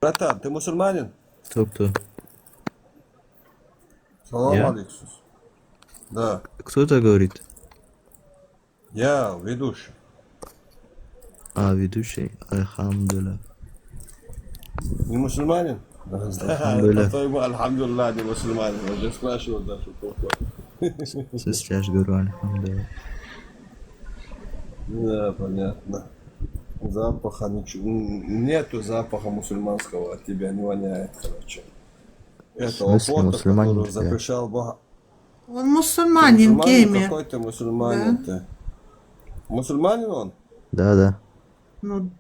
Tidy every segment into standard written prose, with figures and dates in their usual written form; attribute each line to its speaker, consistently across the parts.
Speaker 1: Братан, ты мусульманин?
Speaker 2: Кто?
Speaker 1: Салам
Speaker 2: Я?
Speaker 1: алейкум. Да,
Speaker 2: Кто это говорит?
Speaker 1: я ведущий.
Speaker 2: А, ведущий. Альхамдулилля.
Speaker 1: Не мусульманин?
Speaker 2: Альхамдулилля.
Speaker 1: По-твоему, альхамдулилля, не мусульманин. Уже спрашивал даже такое.
Speaker 2: Сейчас говорю альхамдулилля.
Speaker 1: Да, понятно. Запаха ничего. Нету запаха мусульманского от тебя, не воняет, короче.
Speaker 2: В
Speaker 1: Этого
Speaker 2: смысле
Speaker 1: пота,
Speaker 2: мусульманин
Speaker 1: который
Speaker 2: я?
Speaker 1: запрещал Бога.
Speaker 3: Он
Speaker 1: Ты
Speaker 3: мусульманин,
Speaker 1: мусульманин?
Speaker 3: геймер.
Speaker 1: Какой ты мусульманин ты? Мусульманин он?
Speaker 2: Да.
Speaker 3: Ну,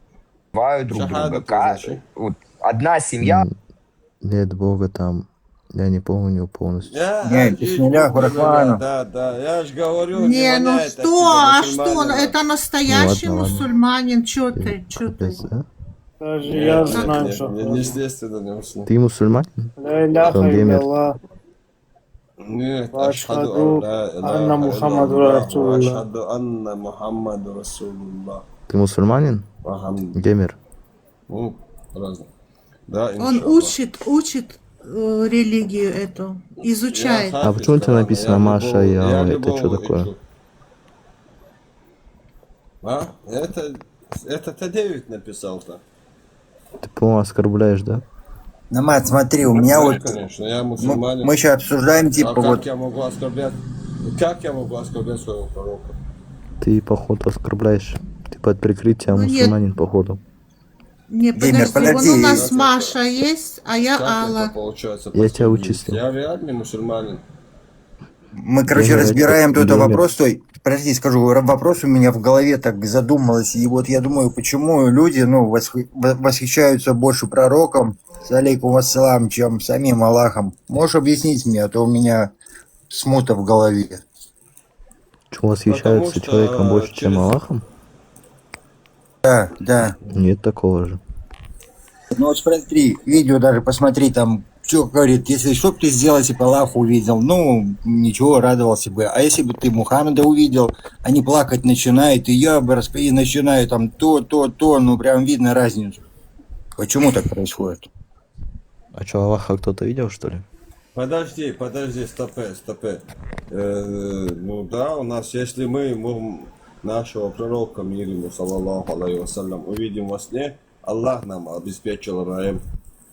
Speaker 4: Убивают друг
Speaker 1: Шахаду
Speaker 4: друга.
Speaker 1: произноши.
Speaker 4: Вот одна семья.
Speaker 2: Нет Бога там. Я не помню полностью.
Speaker 5: Нет, бисмиллях, рахману.
Speaker 1: Да, я же говорю, не
Speaker 3: не, ну
Speaker 1: воняет от
Speaker 3: что,
Speaker 1: тебя,
Speaker 3: а что,
Speaker 1: мусульманина.
Speaker 3: это настоящий
Speaker 2: Ну, ладно.
Speaker 3: мусульманин, чё ты?
Speaker 2: Капец, да?
Speaker 6: Даже
Speaker 1: Нет,
Speaker 6: я
Speaker 1: нет,
Speaker 6: знаю,
Speaker 1: нет,
Speaker 6: что
Speaker 1: нет, естественно, не мусульманин.
Speaker 2: Ты мусульманин?
Speaker 6: ля иляха
Speaker 2: Что, геймер?
Speaker 6: илlallah,
Speaker 1: Нет,
Speaker 6: Ашхаду
Speaker 1: ашхаду ан ла
Speaker 6: анна
Speaker 1: илляха
Speaker 6: Мухаммаду
Speaker 1: илляллах, ва
Speaker 6: Расулуллах.
Speaker 1: ашхаду анна Мухаммаду Расулуллах.
Speaker 2: Ты мусульманин?
Speaker 1: Ага,
Speaker 2: Геймер?
Speaker 1: ну, разно. Да,
Speaker 3: Он
Speaker 1: иншаллах.
Speaker 3: учит религию эту, изучает.
Speaker 1: Я
Speaker 2: А почему у тебя
Speaker 1: хафиз
Speaker 2: написано
Speaker 1: Корана,
Speaker 2: Маша и Алла? Это
Speaker 1: любого
Speaker 2: что такое?
Speaker 1: учу. А? Это Т9 написал-то.
Speaker 2: Ты, по-моему, оскорбляешь, да?
Speaker 5: Намат, смотри, у меня
Speaker 1: Да,
Speaker 5: вот...
Speaker 1: конечно, я мусульманин.
Speaker 5: Мы сейчас обсуждаем,
Speaker 1: А
Speaker 5: типа,
Speaker 1: как
Speaker 5: вот...
Speaker 1: я могу оскорблять? Как я могу оскорблять своего пророка?
Speaker 2: Ты, походу, оскорбляешь. Ты под прикрытием
Speaker 3: Ну, нет.
Speaker 2: мусульманин, походу.
Speaker 3: Не,
Speaker 5: Геймер,
Speaker 3: подожди, вон у
Speaker 5: подожди.
Speaker 3: нас
Speaker 1: Как
Speaker 3: Маша есть, а я
Speaker 1: Как
Speaker 3: Алла.
Speaker 1: это получается?
Speaker 2: Я тебя
Speaker 1: последний?
Speaker 2: вычислил.
Speaker 1: Я реальный мусульманин.
Speaker 5: Мы, короче,
Speaker 2: Геймер,
Speaker 5: разбираем тут
Speaker 2: геймер.
Speaker 5: вопрос, той, подожди, скажу, вопрос у меня в голове так задумалось, и вот я думаю, почему люди, ну, восхищаются больше пророком, алейкум вассалам, чем самим Аллахом. Можешь объяснить мне, а то у меня смута в голове.
Speaker 2: Чего восхищаются
Speaker 1: что,
Speaker 2: человеком больше, чем
Speaker 1: через-
Speaker 2: Аллахом?
Speaker 5: Да.
Speaker 2: Нет такого же.
Speaker 5: Ну вот смотри, видео даже посмотри, там, что говорит, если что бы ты сделал, если бы Аллах увидел, ну, ничего, радовался бы. А если бы ты Мухаммеда увидел, они плакать начинают, и я бы и начинаю там то, ну, прям видно разницу. Почему так происходит?
Speaker 2: А что, Аллаха кто-то видел, что ли?
Speaker 1: Подожди, стопе. Ну да, у нас, если мы нашего пророка, мир ему, саллаллаху алейхи вассалям, увидим во сне, Аллах нам обеспечил раем.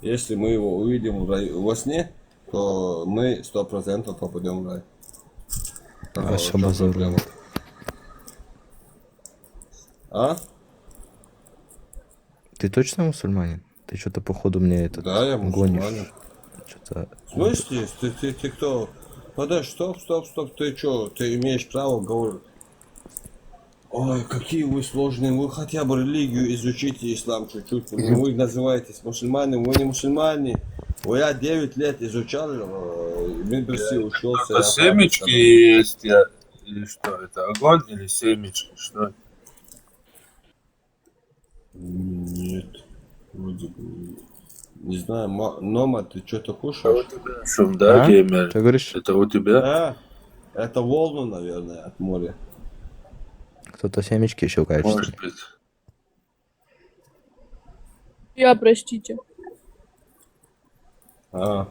Speaker 1: Если мы его увидим во сне, то мы 100% попадем в рай.
Speaker 2: А
Speaker 1: В
Speaker 2: что
Speaker 1: чем
Speaker 2: базару?
Speaker 1: проблема? А?
Speaker 2: Ты точно мусульманин? Ты что-то, походу, мне это
Speaker 1: Да, я мусульманин.
Speaker 2: гонишь. Что-то...
Speaker 1: Слышь, ты кто? Подожди, стоп, ты что? Ты имеешь право говорить? Ой, какие вы сложные, вы хотя бы религию изучите, ислам чуть-чуть. Вы называетесь мусульманами, вы не мусульмане. Я 9 лет изучал, в медресе учился.
Speaker 6: Это семечки есть, или что? Это огонь или семечки? Что это?
Speaker 1: Нет, вроде бы, не знаю, Нома, ты что-то кушаешь?
Speaker 6: Шум, да,
Speaker 2: А?
Speaker 6: геймер?
Speaker 2: Что говоришь?
Speaker 6: Это у тебя?
Speaker 1: А, это волну, наверное, от моря.
Speaker 2: Кто-то семечки щелкает, что ли?
Speaker 6: Может быть.
Speaker 7: Я, простите.
Speaker 1: А,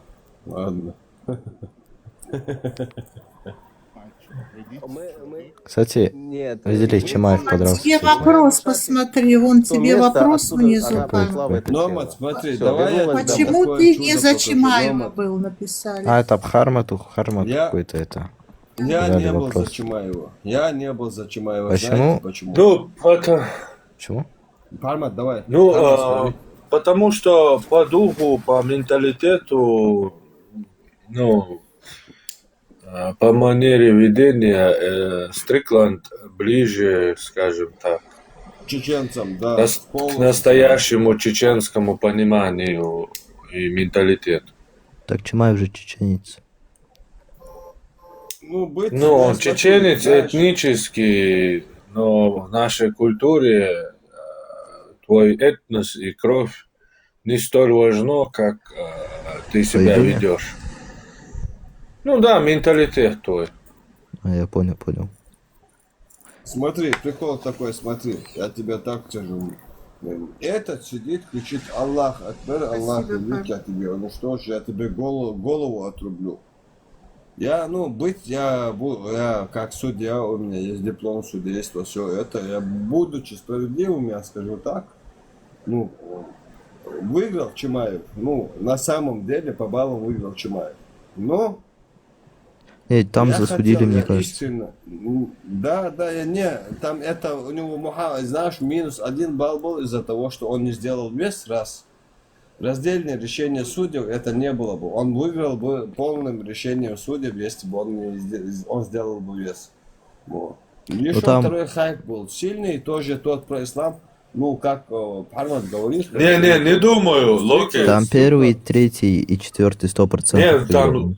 Speaker 1: ладно.
Speaker 2: Кстати,
Speaker 4: Нет.
Speaker 2: видели, Чимаев подрался.
Speaker 3: Тебе вопрос посмотри, вон тебе вопрос внизу. Павел.
Speaker 1: Номад, смотри,
Speaker 4: Всё,
Speaker 1: давай я
Speaker 4: вернулась
Speaker 1: тебе
Speaker 3: Почему
Speaker 1: такое
Speaker 3: ты
Speaker 1: чудо
Speaker 3: не за
Speaker 1: покажу,
Speaker 3: Чимаева
Speaker 1: Номад.
Speaker 3: был, написали?
Speaker 2: А, это Хармат
Speaker 1: Я-
Speaker 2: какой-то это.
Speaker 1: Я
Speaker 2: Задали
Speaker 1: не был
Speaker 2: вопрос.
Speaker 1: за Чимаева. Я не был за Чимаева.
Speaker 2: Почему?
Speaker 1: Знаете почему?
Speaker 6: Ну,
Speaker 2: Чего?
Speaker 1: Пармат, давай.
Speaker 6: ну,
Speaker 1: Пармат, смотри.
Speaker 6: потому что по духу, по менталитету, ну, по манере ведения Стрикланд ближе, скажем так,
Speaker 1: Чеченцам, да.
Speaker 6: к
Speaker 1: полностью.
Speaker 6: настоящему чеченскому пониманию и менталитету.
Speaker 2: Так Чимаев же чеченец.
Speaker 1: Ну, быть,
Speaker 6: Ну, он
Speaker 1: знаешь,
Speaker 6: чеченец
Speaker 1: знаешь,
Speaker 6: этнический, но в нашей культуре твой этнос и кровь не столь важно, как ты себя
Speaker 2: Поведение?
Speaker 6: ведешь. Ну да, менталитет твой.
Speaker 2: А, я понял.
Speaker 1: Смотри, прикол такой, смотри. Я тебе так скажу. Этот сидит, кричит: Аллах Акбар, Аллах
Speaker 3: Спасибо,
Speaker 1: велик, я тебе уничтожу, я тебе голову отрублю. Я, ну, я как судья, у меня есть диплом судейства, все это, я, будучи справедливым, я скажу так, ну, выиграл Чимаев, ну, на самом деле по баллам выиграл Чимаев. Но
Speaker 2: Нет, там
Speaker 1: я
Speaker 2: засудили,
Speaker 1: хотел,
Speaker 2: мне
Speaker 1: я
Speaker 2: кажется.
Speaker 1: искренне, там это у него, знаешь, минус 1 балл был из-за того, что он не сделал вес раз. Раздельное решение судей это не было бы. Он выиграл бы полным решением судей, если бы он сделал бы вес. Вот. Еще
Speaker 2: там-
Speaker 1: второй хайп был сильный, тоже тот про ислам. Ну, как Пармат говорит.
Speaker 6: Не думаю, Локи.
Speaker 2: Там первый, третий и четвертый 100%.
Speaker 6: Нет,
Speaker 2: выиграли.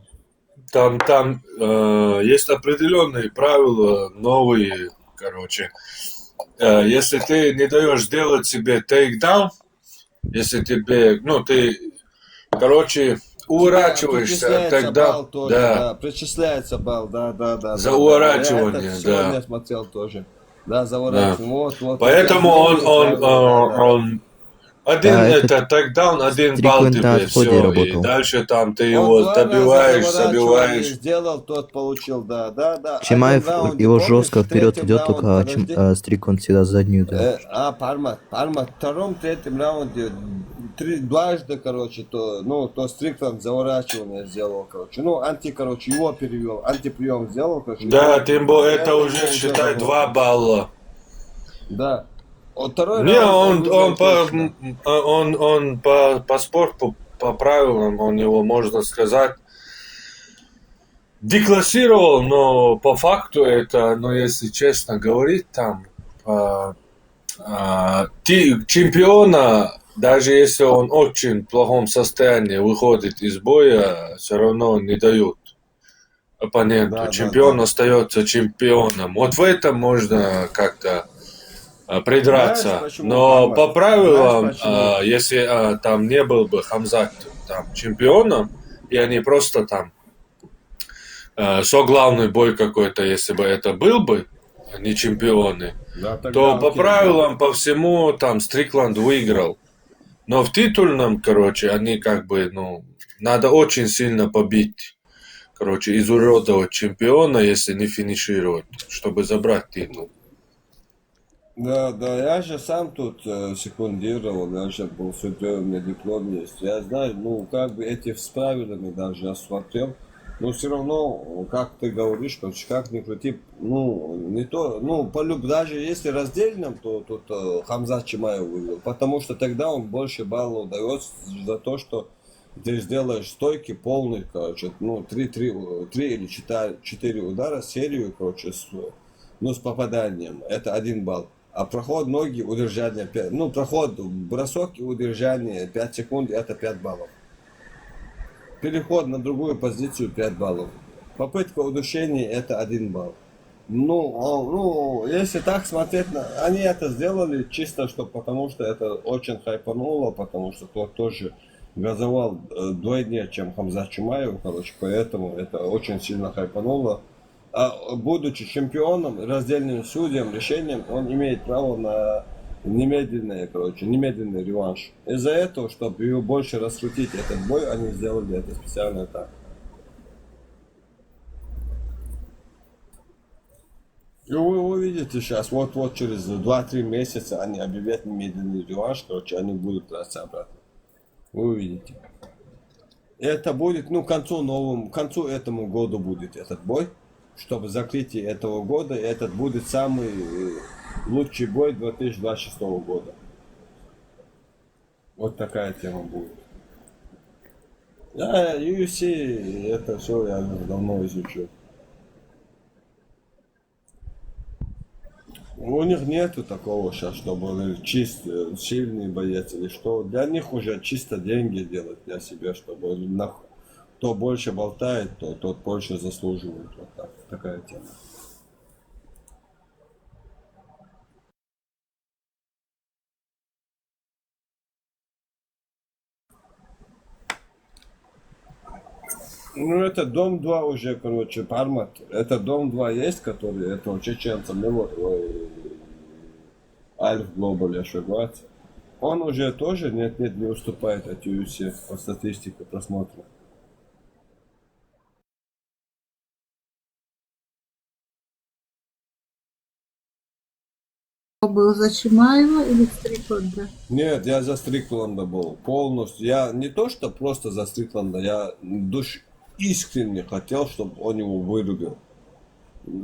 Speaker 6: там есть определенные правила, новые, короче. Если ты не даешь сделать себе тейкдаун, если тебе, ну, ты, короче, уворачиваешься,
Speaker 1: Причисляется
Speaker 6: тогда,
Speaker 1: балл тоже, да. Причисляется балл, да.
Speaker 6: За
Speaker 1: да,
Speaker 6: уворачивание,
Speaker 1: Я это сегодня
Speaker 6: да.
Speaker 1: смотрел тоже. Да, за уворачивание. Вот.
Speaker 6: Поэтому он один
Speaker 2: Да,
Speaker 6: это тейкдаун, 1 балл
Speaker 2: Стрикленд на
Speaker 6: тебе,
Speaker 2: отходе
Speaker 6: все, и
Speaker 2: работал.
Speaker 6: дальше там ты
Speaker 1: Он
Speaker 6: его
Speaker 1: 2 раза
Speaker 6: добиваешь,
Speaker 1: заворачивание
Speaker 6: забиваешь.
Speaker 1: сделал, тот получил, да.
Speaker 2: Чимаев,
Speaker 1: Один раунд,
Speaker 2: его
Speaker 1: помнишь,
Speaker 2: жестко
Speaker 1: в
Speaker 2: вперед
Speaker 1: третьем
Speaker 2: идет,
Speaker 1: раунде,
Speaker 2: только
Speaker 1: подожди.
Speaker 2: Стрикленд всегда заднюю дает.
Speaker 1: Парма, в втором-третьем раунде дважды, короче, то Стрикленд заворачивание сделал, короче. Ну, его перевел, антиприем сделал, короче.
Speaker 6: Да, тем более это
Speaker 1: Поэтому
Speaker 6: уже, считай,
Speaker 1: заворачивание.
Speaker 6: 2 балла.
Speaker 1: Да. Второй
Speaker 6: Не,
Speaker 1: раунд выиграл точно.
Speaker 6: он по спорту, по правилам, он его, можно сказать, деклассировал, но по факту это, ну, если честно говорить, там, чемпиона, даже если он в очень плохом состоянии выходит из боя, все равно не дают оппоненту.
Speaker 1: Да,
Speaker 6: Чемпион остается чемпионом. Вот в этом можно как-то придраться.
Speaker 1: Знаешь, почему,
Speaker 6: Но
Speaker 1: Ахмад?
Speaker 6: по правилам,
Speaker 1: Знаешь, почему?
Speaker 6: если там не был бы Хамзат там чемпионом, и они просто там соглавный бой какой-то, если бы это был бы, не чемпионы,
Speaker 1: Да, тогда
Speaker 6: то по
Speaker 1: окей,
Speaker 6: правилам, по всему, там Стрикланд выиграл. Но в титульном, короче, они как бы, ну, надо очень сильно побить, короче, изуродовать чемпиона, если не финишировать, чтобы забрать титул.
Speaker 1: Да, я же сам тут секундировал, я же был судьей, у меня диплом есть. Я знаю, ну, как бы эти с правилами даже я смотрел, но все равно, как ты говоришь, короче, как ни крути, ну, не то, ну, даже если раздельным, то тут Хамзат Чимаев выиграл, потому что тогда он больше баллов дает за то, что ты сделаешь стойки полный, короче, ну, 3 или 4 удара, серию, короче, с попаданием, это 1 балл. А проход ноги, удержание 5. Ну, проход, бросок и удержание 5 секунд, это 5 баллов. Переход на позицию 5 баллов. Попытка удушения это 1 балл. Ну, если так смотреть, они это сделали чисто, потому что это очень хайпануло, потому что тот тоже газовал двойнее, чем Хамзат Чимаев, короче, поэтому это очень сильно хайпануло. А будучи чемпионом, раздельным судьям, решением, он имеет право на немедленный реванш. Из-за этого, чтобы его больше раскрутить этот бой, они сделали это специально так. И вы увидите сейчас, вот через 2-3 месяца они объявят немедленный реванш, короче, они будут драться обратно. Вы увидите. Это будет, к концу этому году будет этот бой. Чтобы закрытие этого года, этот будет самый лучший бой 2026 года. Вот такая тема будет. Да, UFC, это все я давно изучил. У них нету такого сейчас, чтобы чисто сильный боец или что. Для них уже чисто деньги делать для себя, чтобы кто больше болтает, тот больше заслуживает. Вот так, такая тема. Ну, это Дом 2 уже, короче, Пармат. Это Дом 2 есть, который, это чеченцам, Альф Глобал, я ошибаюсь. Он уже тоже нет, не уступает от UFC по статистике просмотра.
Speaker 3: Был за Чимаева или Стрикланда?
Speaker 1: Нет, я за Стрикланда был полностью. Я не то, что просто за Стрикланда, я искренне хотел, чтобы он его вырубил.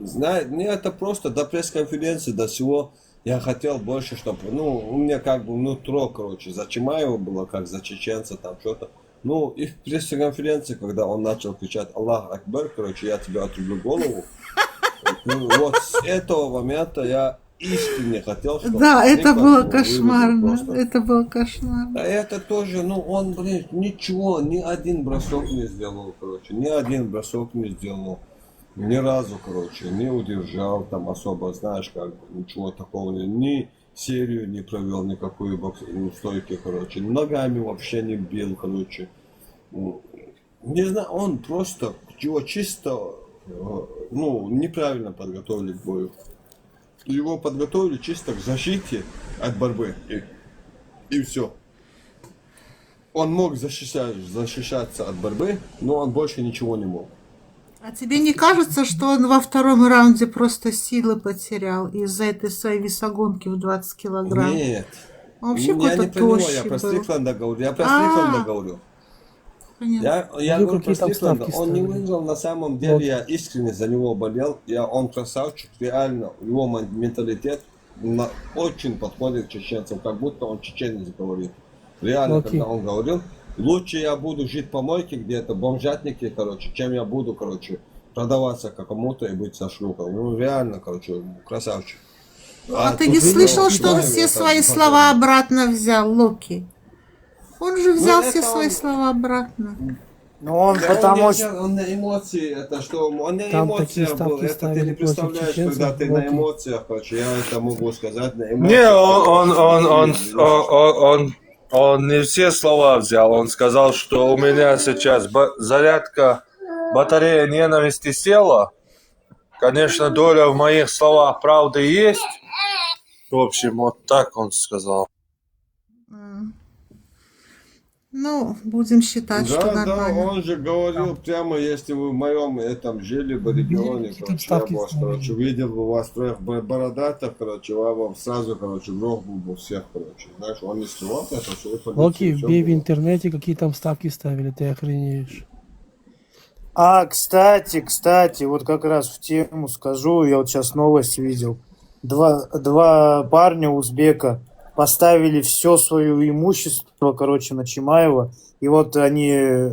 Speaker 1: Знаете, мне это просто до пресс-конференции, до всего, я хотел больше, чтобы, ну, у меня как бы нутро, короче, за Чимаева было, как за чеченца, там что-то. Ну, и в пресс-конференции, когда он начал кричать «Аллах Акбар», короче, я тебе отрублю голову. Ну, вот с этого момента я искренне хотел, чтобы...
Speaker 3: Да, это
Speaker 1: Стрикланд
Speaker 3: было
Speaker 1: его вырубил
Speaker 3: кошмарно.
Speaker 1: просто.
Speaker 3: Это было кошмарно.
Speaker 1: А это тоже, ну, он, блин, ничего, ни один бросок не сделал, короче, ни один бросок не сделал. Ни разу, короче, не удержал там особо, знаешь, как бы, ничего такого, ни серию не провел, никакую стойки, короче, ногами вообще не бил, короче. Не знаю, он просто, его чисто, ну, неправильно подготовили к бою. Его подготовили чисто к защите от борьбы, и все. Он мог защищаться от борьбы, но он больше ничего не мог.
Speaker 3: А тебе не кажется, что он во втором раунде просто силы потерял из-за этой своей весогонки в 20 килограмм?
Speaker 1: Нет.
Speaker 3: Он вообще
Speaker 1: Я
Speaker 3: какой-то
Speaker 1: не про него, я
Speaker 3: тощий
Speaker 1: про
Speaker 3: был.
Speaker 1: Стрикланда говорю. Я про Стрикланда говорю.
Speaker 3: Понятно.
Speaker 1: Я
Speaker 8: Ну,
Speaker 1: говорю про
Speaker 8: какие там
Speaker 1: Стрикланда.
Speaker 8: ставки
Speaker 1: Он не
Speaker 8: ставили?
Speaker 1: выиграл, на самом деле,
Speaker 8: Вот.
Speaker 1: я искренне за него болел. Он красавчик, реально. Его менталитет очень подходит к чеченцам, как будто он чеченец говорит. Реально,
Speaker 8: Окей.
Speaker 1: когда он говорил, лучше я буду жить по мойке где-то, бомжатнике, короче, чем я буду, короче, продаваться к кому-то и быть со шлюхой. Ну, реально, короче, красавчик.
Speaker 3: А ты
Speaker 1: тут
Speaker 3: не
Speaker 1: его
Speaker 3: слышал, что он
Speaker 1: Чимаева
Speaker 3: все
Speaker 1: это
Speaker 3: свои
Speaker 1: потом.
Speaker 3: слова обратно взял, Локи? Он же взял
Speaker 1: это
Speaker 3: все свои
Speaker 1: он-
Speaker 3: слова обратно.
Speaker 5: Ну, он
Speaker 1: Да
Speaker 5: потому
Speaker 1: он,
Speaker 5: что...
Speaker 1: он на эмоции, это что, он на
Speaker 8: Там
Speaker 1: эмоциях
Speaker 8: такие
Speaker 1: был,
Speaker 8: ставки
Speaker 1: это ты
Speaker 8: ставили
Speaker 1: не
Speaker 8: против
Speaker 1: представляешь,
Speaker 8: чеченцев,
Speaker 1: когда ты
Speaker 8: вот
Speaker 1: на
Speaker 8: и-
Speaker 1: эмоциях, короче, я это могу сказать, на эмоциях.
Speaker 6: Не, он не все слова взял. Он сказал, что у меня сейчас зарядка, батарея ненависти села. Конечно, доля в моих словах правды есть. В общем, вот так он сказал.
Speaker 3: Ну, будем считать, что
Speaker 1: Да,
Speaker 3: нормально.
Speaker 1: он же говорил прямо, если вы в моем этом жили бы регионе,
Speaker 8: Какие там
Speaker 1: короче, я
Speaker 8: ставки
Speaker 1: бы вас,
Speaker 8: ставили?
Speaker 1: короче, видел бы вас троих бородатых, короче, я вам сразу, короче, грохнул бы всех, короче, знаешь, он не скрывал это, все и
Speaker 8: Локи,
Speaker 1: всё
Speaker 8: вбей в
Speaker 1: было.
Speaker 8: интернете, какие там ставки ставили, ты охренеешь.
Speaker 9: А, кстати, вот как раз в тему скажу, я вот сейчас новость видел. Два парня узбека поставили все свое имущество, короче, на Чимаева. И вот они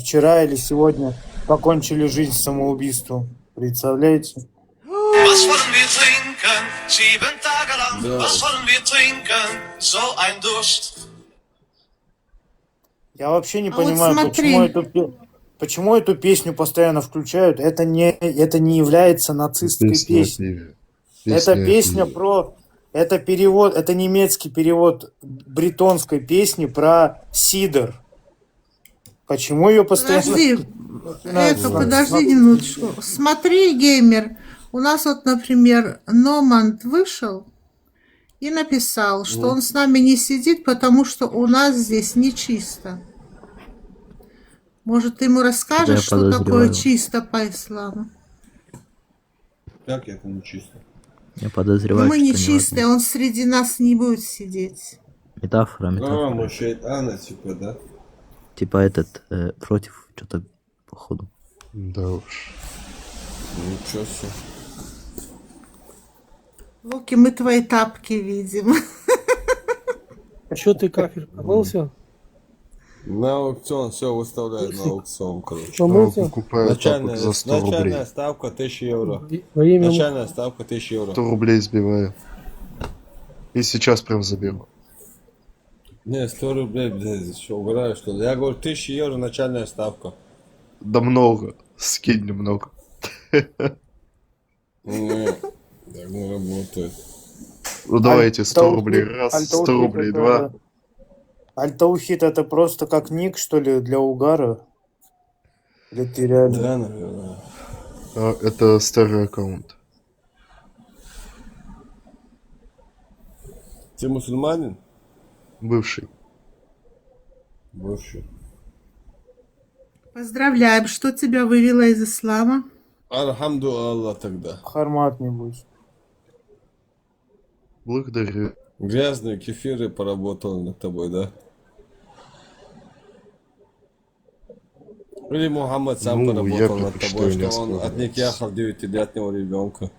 Speaker 9: вчера или сегодня покончили жизнь самоубийством. Представляете?
Speaker 10: Was wollen wir trinken? 7 Tage lang. Was wollen wir trinken? So ein Durst.
Speaker 9: Я вообще не
Speaker 3: А вот
Speaker 9: понимаю,
Speaker 3: смотри.
Speaker 9: почему эту песню постоянно включают. Это не является нацистской
Speaker 2: Песня о
Speaker 9: песней.
Speaker 2: пиве.
Speaker 9: Это
Speaker 2: о
Speaker 9: песня
Speaker 2: пиве.
Speaker 9: про... Это перевод, это немецкий перевод бретонской песни про сидр. Почему ее постоянно...
Speaker 3: Подожди, подожди минуточку. Смотри, геймер, у нас вот, например, Номанд вышел и написал, что он с нами не сидит, потому что у нас здесь нечисто. Может, ты ему расскажешь,
Speaker 2: Я
Speaker 3: что такое
Speaker 2: подозреваю.
Speaker 3: чисто по исламу?
Speaker 1: Как это не чисто?
Speaker 2: Я
Speaker 3: Ну,
Speaker 2: подозреваю,
Speaker 3: мы
Speaker 2: что
Speaker 3: нечистые, он среди нас не будет сидеть.
Speaker 2: Метафора,
Speaker 1: А,
Speaker 2: метафора.
Speaker 1: мы шейтаны, типа, да?
Speaker 2: Типа этот, против, что-то, походу.
Speaker 11: Да уж.
Speaker 1: Ничего себе.
Speaker 3: Луки, мы твои тапки видим.
Speaker 8: А что ты кафель помылся?
Speaker 1: На аукцион, все выставляют на аукцион, короче.
Speaker 8: Помылся?
Speaker 11: Покупаю
Speaker 1: Начальная,
Speaker 11: тапок за 100 рублей.
Speaker 1: начальная ставка 1000 евро.
Speaker 8: Во имя...
Speaker 1: Начальная ставка 1000 евро.
Speaker 11: 100 рублей сбиваю. И сейчас прям заберу.
Speaker 1: Не, 100 рублей, блядь, что, угораю, что ли? Я говорю, 1000 евро начальная ставка.
Speaker 11: Да много. Скинь немного.
Speaker 1: Нет, так не работает.
Speaker 11: Ну давайте 100 рублей раз, 100 рублей два.
Speaker 9: Альтаухит это просто как ник, что ли, для угара? Или ты реально...
Speaker 1: Да, наверное.
Speaker 11: А, это старый аккаунт.
Speaker 1: Ты мусульманин?
Speaker 11: Бывший.
Speaker 1: Бывший.
Speaker 3: Поздравляем. Что тебя вывело из ислама?
Speaker 1: Альхамду Аллах тогда.
Speaker 9: Хармат не будешь.
Speaker 11: Благодарю.
Speaker 1: Грязные кефиры поработал над тобой, да? Или Мухаммад сам
Speaker 11: Ну, я
Speaker 1: поработал над тобой,
Speaker 11: предпочитаю не
Speaker 1: что он
Speaker 11: оскорблять.
Speaker 1: отникяхал 9-летнего ребенка.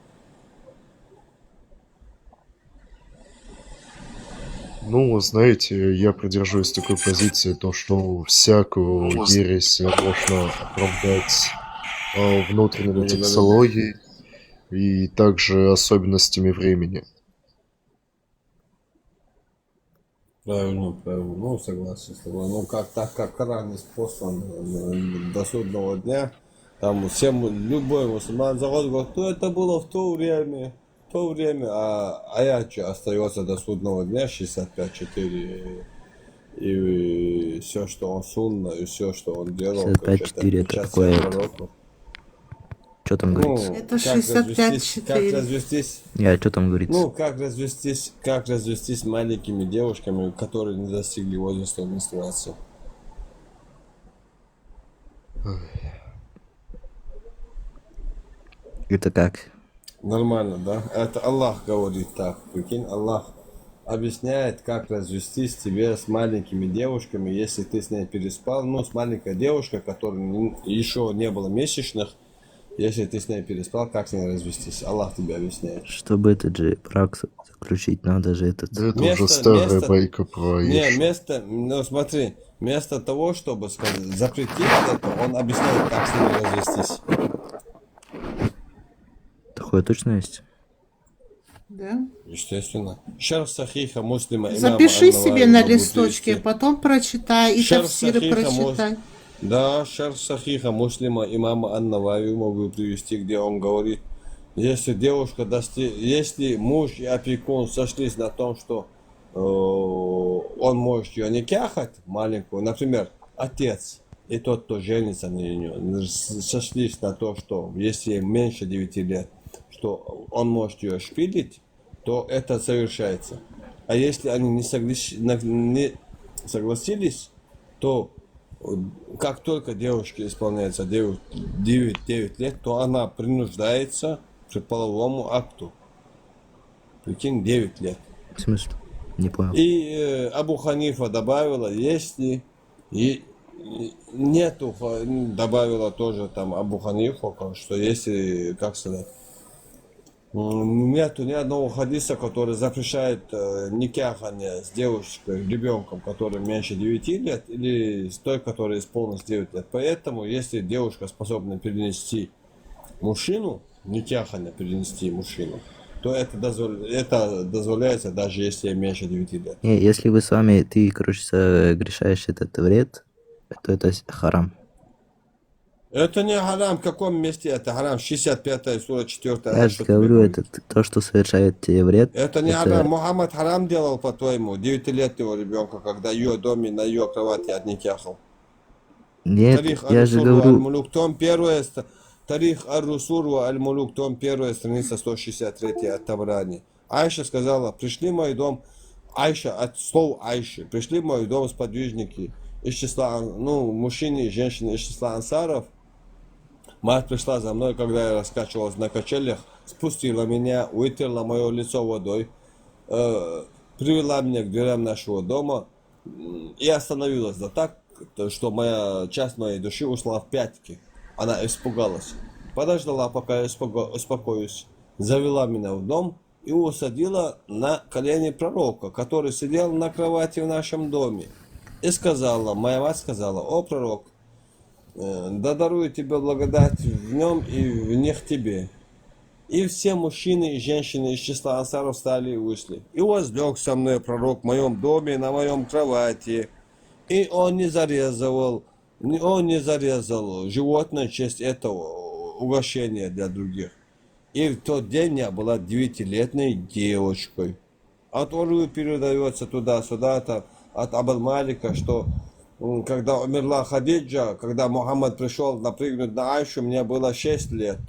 Speaker 11: Ну, знаете, я придерживаюсь такой позиции, то что всякую ересь можно оправдать внутренней текстологией и также особенностями времени.
Speaker 1: Правильно, правильно. Ну, согласен с тобой. Ну, так как Коран испослан до судного дня, там всем, любой мусульман заходит, говорит, что это было в то время, а аят остается до судного дня 65-4. И все, что он сунна, и все, что он делал,
Speaker 2: 65-4 это какой аят? Что там говорится?
Speaker 1: Ну,
Speaker 3: Это
Speaker 1: как
Speaker 3: 65-4.
Speaker 1: развестись,
Speaker 2: Что там говорится?
Speaker 1: ну, как развестись с маленькими девушками, которые не достигли возраста менструации.
Speaker 2: Это как?
Speaker 1: Нормально, да? Это Аллах говорит так. Прикинь, Аллах объясняет, как развестись тебе с маленькими девушками, если ты с ней переспал. Ну, с маленькой девушкой, которой еще не было месячных, если ты с ней переспал, как с ней развестись? Аллах тебе объясняет.
Speaker 2: Чтобы этот же брак заключить, надо же этот...
Speaker 11: Да это уже старая байка про Ишу.
Speaker 1: Ну смотри, вместо того, чтобы запретить это, он объясняет, как с ней развестись.
Speaker 2: Такое точно есть?
Speaker 3: Да.
Speaker 1: Естественно. Шарх Сахиха Муслима имама
Speaker 3: Запиши
Speaker 1: Ан-Навави
Speaker 3: себе на
Speaker 1: могу
Speaker 3: листочке,
Speaker 1: привести.
Speaker 3: потом прочитай, и
Speaker 1: Шарх
Speaker 3: тафсиры
Speaker 1: Сахиха
Speaker 3: прочитай.
Speaker 1: Да, Шарх Сахиха Муслима имама Ан-Навави могу привести, где он говорит, если если муж и опекун сошлись на том, что он может ее никяхать, маленькую, например, отец и тот, кто женится на нее, сошлись на то, что если ей меньше 9 лет, что он может ее шпилить, то это совершается. А если они не согласились, то как только девушке исполняется 9 лет, то она принуждается к половому акту. Прикинь, 9 лет.
Speaker 2: В смысле? Не понял.
Speaker 1: И Абу Ханифа добавила, если нету, добавила тоже там Абу Ханифа, что если, как сказать, нету ни одного хадиса, который запрещает никяхание с девушкой, ребенком, который меньше 9 лет, или с той, которая исполнилось 9 лет. Поэтому, если девушка способна перенести мужчину, никяхание перенести мужчину, то это дозволяется, даже если ей меньше 9 лет.
Speaker 2: Не, если вы с вами, ты, короче, совершаешь этот вред, то это харам.
Speaker 1: Это не харам, в каком месте это харам? 65-я сура 4.
Speaker 2: Я же говорю, это то, что совершает тебе вред.
Speaker 1: Это не харам. Мухаммад харам делал, по-твоему, 9-летнего ребенка, когда в ее доме, на ее кровати отникяхал.
Speaker 2: Нет,
Speaker 1: Тарих
Speaker 2: я же
Speaker 1: Ар-Русур
Speaker 2: говорю...
Speaker 1: Аль-Мулук, том 1, Тарих Ар-Русур Аль-Мулук, том 1, страница 163 от Табрани. Айша сказала, пришли в мой дом, Айша, от слов Айши, пришли в мой дом сподвижники из числа, мужчины и женщины из числа ансаров. Мать пришла за мной, когда я раскачивалась на качелях, спустила меня, вытерла мое лицо водой, привела меня к дверям нашего дома и остановилась. Да так, что часть моей души ушла в пятки. Она испугалась. Подождала, пока я успокоюсь. Завела меня в дом и усадила на колени пророка, который сидел на кровати в нашем доме. И сказала, моя мать сказала, о пророк, да дарую тебе благодать в нем и в них тебе. И все мужчины и женщины из числа ансаров встали и вышли. И возлег со мной пророк в моем доме, на моем кровати. И он не зарезал животное в честь этого угощения для других. И в тот день я была 9-летней девочкой. От Урвы передается туда-сюда от Абу Малика, что когда умерла Хадиджа, когда Мухаммад пришел напрыгнуть на Айшу, мне было 6 лет.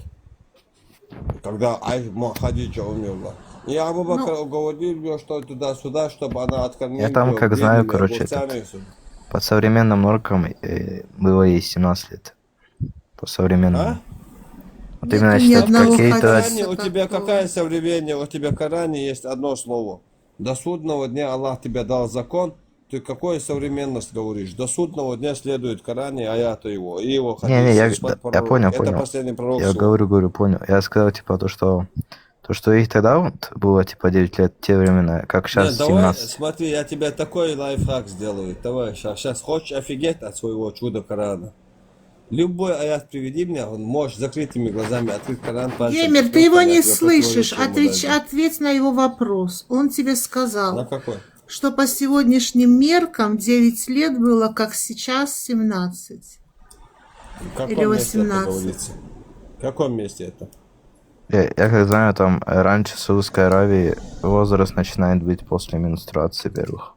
Speaker 1: Когда Хадиджа умерла. Я Абу Бакр говорил мне, что туда-сюда, чтобы она откормила
Speaker 2: Я там,
Speaker 1: её
Speaker 2: как знаю,
Speaker 1: грибными
Speaker 2: короче,
Speaker 1: огурцами.
Speaker 2: по современным норкам было ей 17 лет. По современному.
Speaker 1: А?
Speaker 2: Вот
Speaker 3: Нету
Speaker 2: именно
Speaker 3: ни
Speaker 2: считать
Speaker 3: одного
Speaker 2: какие-то...
Speaker 1: В Коране у
Speaker 3: хадиса
Speaker 1: тебя
Speaker 3: такого.
Speaker 1: какая современная? У тебя в Коране есть одно слово. До судного дня Аллах тебе дал закон. Ты какую современность говоришь? До судного дня следует Коране, аяту его, и его
Speaker 2: Не,
Speaker 1: хадисы.
Speaker 2: я понял,
Speaker 1: Это
Speaker 2: понял.
Speaker 1: последний пророк.
Speaker 2: Я
Speaker 1: всего.
Speaker 2: говорю, понял. Я сказал, типа, то, что их тогда вот было, типа, 9 лет, те времена, как сейчас
Speaker 1: Нет, давай,
Speaker 2: 17.
Speaker 1: смотри, я тебе такой лайфхак сделаю. Давай, сейчас хочешь офигеть от своего чуда Корана? Любой аят приведи мне, он можешь закрытыми глазами открыть Коран пальцем.
Speaker 3: Геймер, ты
Speaker 1: Просто
Speaker 3: его
Speaker 1: я
Speaker 3: не
Speaker 1: тебе
Speaker 3: слышишь.
Speaker 1: противоречие ему даю.
Speaker 3: Ответь на его вопрос. Он тебе сказал,
Speaker 1: На какой?
Speaker 3: что по сегодняшним меркам 9 лет было, как сейчас 17.
Speaker 1: В каком
Speaker 3: Или
Speaker 1: месте это
Speaker 3: 18.
Speaker 1: говорится? В каком месте это?
Speaker 2: Я как знаю, там раньше в Саудовской Аравии возраст начинает быть после менструации первых.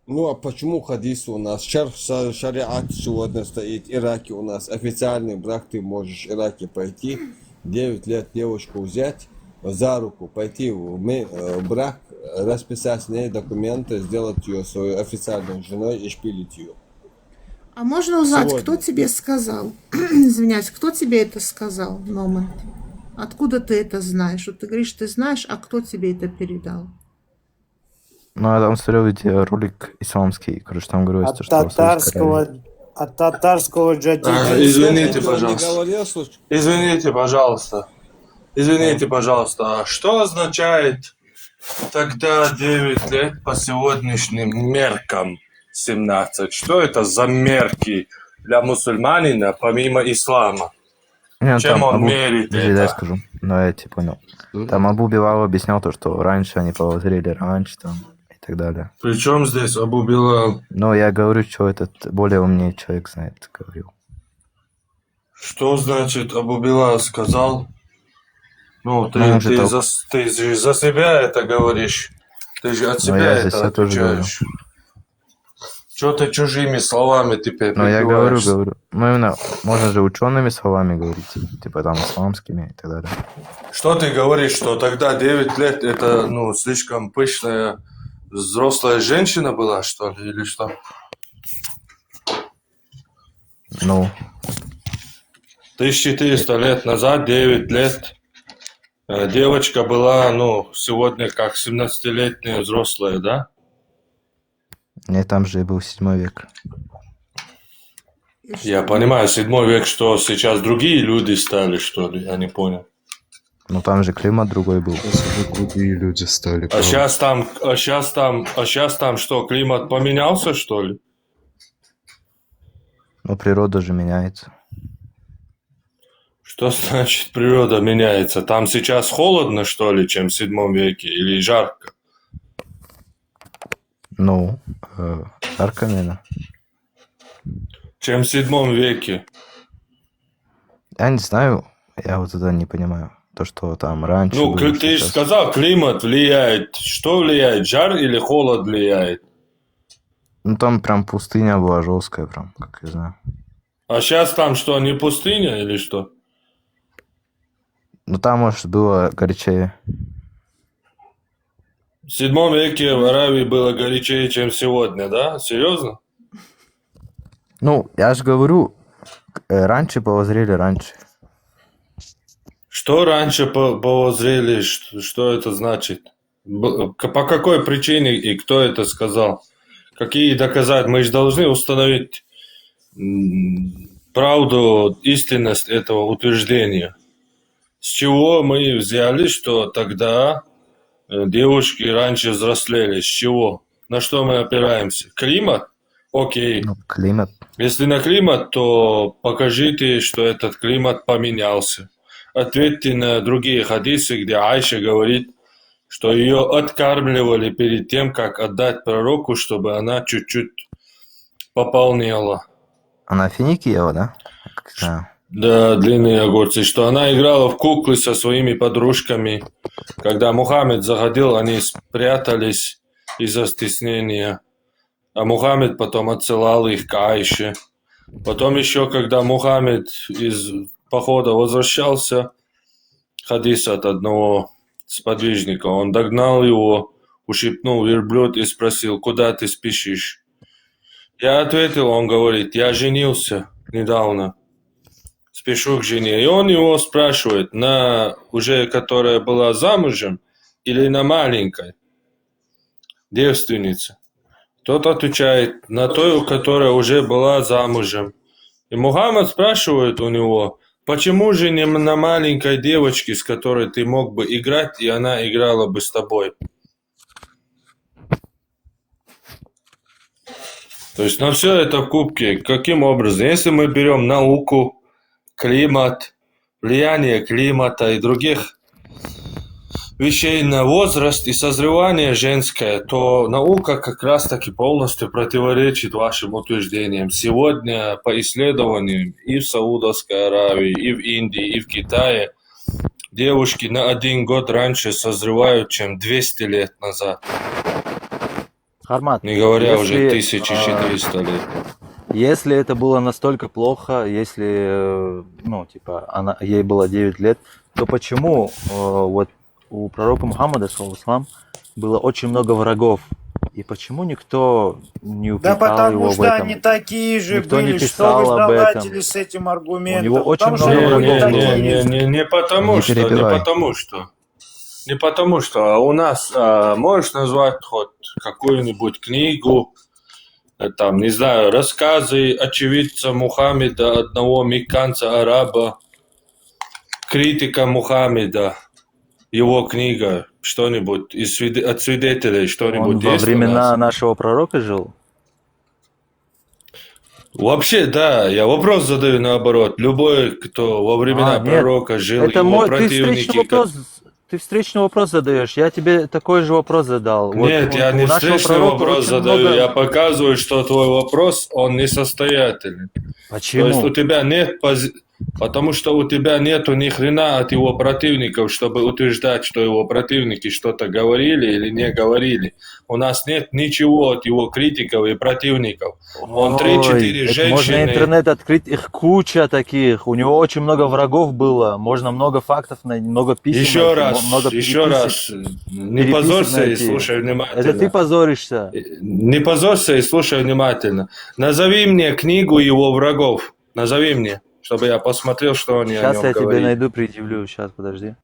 Speaker 1: Ну а почему хадис у нас? Шариат сегодня стоит, Ираке у нас официальный брак, ты можешь в Ираке пойти, 9 лет девушку взять за руку, пойти в брак, расписать с ней документы, сделать ее свою официальной женой и шпилить ее.
Speaker 3: А можно узнать,
Speaker 1: Сегодня.
Speaker 3: кто тебе сказал? Извиняюсь, кто тебе это сказал, Номан? Откуда ты это знаешь? Вот ты говоришь, ты знаешь, а кто тебе это передал?
Speaker 2: Ну, я там смотрел видеоролик исламский, короче, там говорится, что в Саудовской Аравии...
Speaker 9: От татарского джадида.
Speaker 6: Извините,
Speaker 1: Никто не
Speaker 6: пожалуйста.
Speaker 1: говорил, слушай,
Speaker 6: Извините, пожалуйста. Извините, пожалуйста. А что означает тогда 9 лет по сегодняшним меркам 17? Что это за мерки для мусульманина помимо ислама?
Speaker 2: Не,
Speaker 6: Чем
Speaker 2: там
Speaker 6: он
Speaker 2: Абу...
Speaker 6: мерит
Speaker 2: Подожди, дай
Speaker 6: это?
Speaker 2: скажу. Ну, я тебе понял. Там Абу Билал объяснял то, что раньше они повозрели раньше там и так далее.
Speaker 6: Причем здесь Абу Билал?
Speaker 2: Но я говорю, что этот более умнее человек знает, говорил.
Speaker 6: Что значит Абу Билал сказал? Ну, ты,
Speaker 2: Ну, он же
Speaker 6: ты,
Speaker 2: только-
Speaker 6: ты же за себя это говоришь. Ты же от себя
Speaker 2: я за
Speaker 6: это
Speaker 2: себя тоже
Speaker 6: отвечаешь. Что ты чужими словами теперь
Speaker 2: Ну, я говорю.
Speaker 6: прикрываешься?
Speaker 2: Ну, именно, можно же учеными словами говорить, типа там исламскими и так далее.
Speaker 6: Что ты говоришь, что тогда 9 лет это, ну, слишком пышная взрослая женщина была, что ли, или что?
Speaker 2: Ну,
Speaker 6: 1400 лет назад, 9 лет, девочка была, ну, сегодня как 17-летняя взрослая, да?
Speaker 2: не, там же и был 7 век.
Speaker 6: Я понимаю, 7 век, что сейчас другие люди стали, что ли, я не понял.
Speaker 2: Ну, там же климат другой был.
Speaker 11: Другие люди стали.
Speaker 6: А сейчас там что, климат поменялся, что ли?
Speaker 2: Ну, природа же меняется.
Speaker 6: Что значит природа меняется? Там сейчас холодно, что ли, чем в 7 веке, или жарко?
Speaker 2: Ну, жарко, наверное.
Speaker 6: Чем в 7 веке?
Speaker 2: Я не знаю, я вот это не понимаю. То, что там раньше
Speaker 6: Ну,
Speaker 2: было,
Speaker 6: ты же
Speaker 2: сейчас.
Speaker 6: сказал, климат влияет. Что влияет, жар или холод влияет?
Speaker 2: Ну, там прям пустыня была жесткая, прям, как я знаю.
Speaker 6: А сейчас там что, не пустыня или что?
Speaker 2: Ну, там, может, было горячее.
Speaker 6: В 7 веке в Аравии было горячее, чем сегодня, да? Серьезно?
Speaker 2: Ну, я же говорю, раньше повозрели раньше.
Speaker 6: Что раньше повозрели? Что это значит? По какой причине и кто это сказал? Какие доказать? Мы же должны установить правду, истинность этого утверждения. С чего мы взяли, что тогда девушки раньше взрослели? С чего? На что мы опираемся? Климат? Окей.
Speaker 2: Ну, климат.
Speaker 6: Если на климат, то покажите, что этот климат поменялся. Ответьте на другие хадисы, где Айша говорит, что ее откармливали перед тем, как отдать пророку, чтобы она чуть-чуть пополнела.
Speaker 2: Она финики ела, да? Как знаю.
Speaker 6: Да, длинные огурцы. Что она играла в куклы со своими подружками. Когда Мухаммед заходил, они спрятались из-за стеснения. А Мухаммед потом отсылал их к Айше. Потом еще, когда Мухаммед из похода возвращался, хадис от одного сподвижника. Он догнал его, ущипнул верблюд и спросил, куда ты спешишь? Я ответил, он говорит, я женился недавно, спешу к жене. И он его спрашивает, на уже которая была замужем или на маленькой девственнице? Тот отвечает, на той, которая уже была замужем. И Мухаммад спрашивает у него, почему же не на маленькой девочке, с которой ты мог бы играть, и она играла бы с тобой? То есть на все это в кубке. Каким образом? Если мы берем науку, климат, влияние климата и других вещей на возраст и созревание женское, то наука как раз-таки полностью противоречит вашим утверждениям. Сегодня по исследованиям и в Саудовской Аравии, и в Индии, и в Китае девушки на 1 год раньше созревают, чем 200 лет назад.
Speaker 12: Хармат,
Speaker 6: Не говоря
Speaker 12: если,
Speaker 6: уже 1400 лет.
Speaker 12: Если это было настолько плохо, если, ну, типа, ей было 9 лет, то почему вот у пророка Мухаммада, саллаллаху, было очень много врагов? И почему никто не упрекал
Speaker 9: Да потому
Speaker 12: его в
Speaker 9: что
Speaker 12: этом?
Speaker 9: они такие же
Speaker 12: Никто
Speaker 9: были,
Speaker 12: не
Speaker 9: что
Speaker 12: писал
Speaker 9: вы
Speaker 12: об этом.
Speaker 9: заладили с этим аргументом.
Speaker 12: У него очень
Speaker 9: Потому что
Speaker 12: много
Speaker 9: они были
Speaker 12: врагов было.
Speaker 9: такие.
Speaker 6: Не потому
Speaker 2: Не
Speaker 6: что,
Speaker 2: перебивай.
Speaker 6: Не потому что. А у нас можешь назвать хоть какую-нибудь книгу, там, не знаю, рассказы очевидца Мухаммеда, одного мекканца-араба, критика Мухаммеда, его книга, что-нибудь от свидетелей,
Speaker 12: Он
Speaker 6: что-нибудь
Speaker 12: во
Speaker 6: есть у
Speaker 12: времена
Speaker 6: нас?
Speaker 12: нашего пророка жил?
Speaker 6: Вообще, да, я вопрос задаю наоборот. Любой, кто во времена
Speaker 12: Нет,
Speaker 6: пророка жил,
Speaker 12: это
Speaker 6: его
Speaker 12: мой,
Speaker 6: противники...
Speaker 12: ты встречный вопрос задаешь. Я тебе такой же вопрос задал. Вот
Speaker 6: Нет, я
Speaker 12: у
Speaker 6: не
Speaker 12: нашего
Speaker 6: встречный
Speaker 12: пророка
Speaker 6: вопрос
Speaker 12: очень
Speaker 6: задаю,
Speaker 12: много-
Speaker 6: я показываю, что твой вопрос, он несостоятельный.
Speaker 12: Почему?
Speaker 6: То есть у тебя нет потому что у тебя нету ни хрена от его противников, чтобы утверждать, что его противники что-то говорили или не говорили. У нас нет ничего от его критиков и противников. Он 3-4
Speaker 12: это
Speaker 6: женщины...
Speaker 12: можно интернет открыть, их куча таких. У него очень много врагов было. Можно много фактов найти, много писем
Speaker 6: Еще
Speaker 12: найти,
Speaker 6: раз,
Speaker 12: много
Speaker 6: еще раз, не
Speaker 12: переписок
Speaker 6: позорься и
Speaker 12: найти.
Speaker 6: слушай внимательно.
Speaker 12: Это ты позоришься.
Speaker 6: Не позорься и слушай внимательно. Назови мне книгу его врагов. Назови мне, чтобы я посмотрел, что они о
Speaker 12: Сейчас
Speaker 6: нем
Speaker 12: я тебе
Speaker 6: говорили.
Speaker 12: найду, предъявлю. Сейчас, подожди.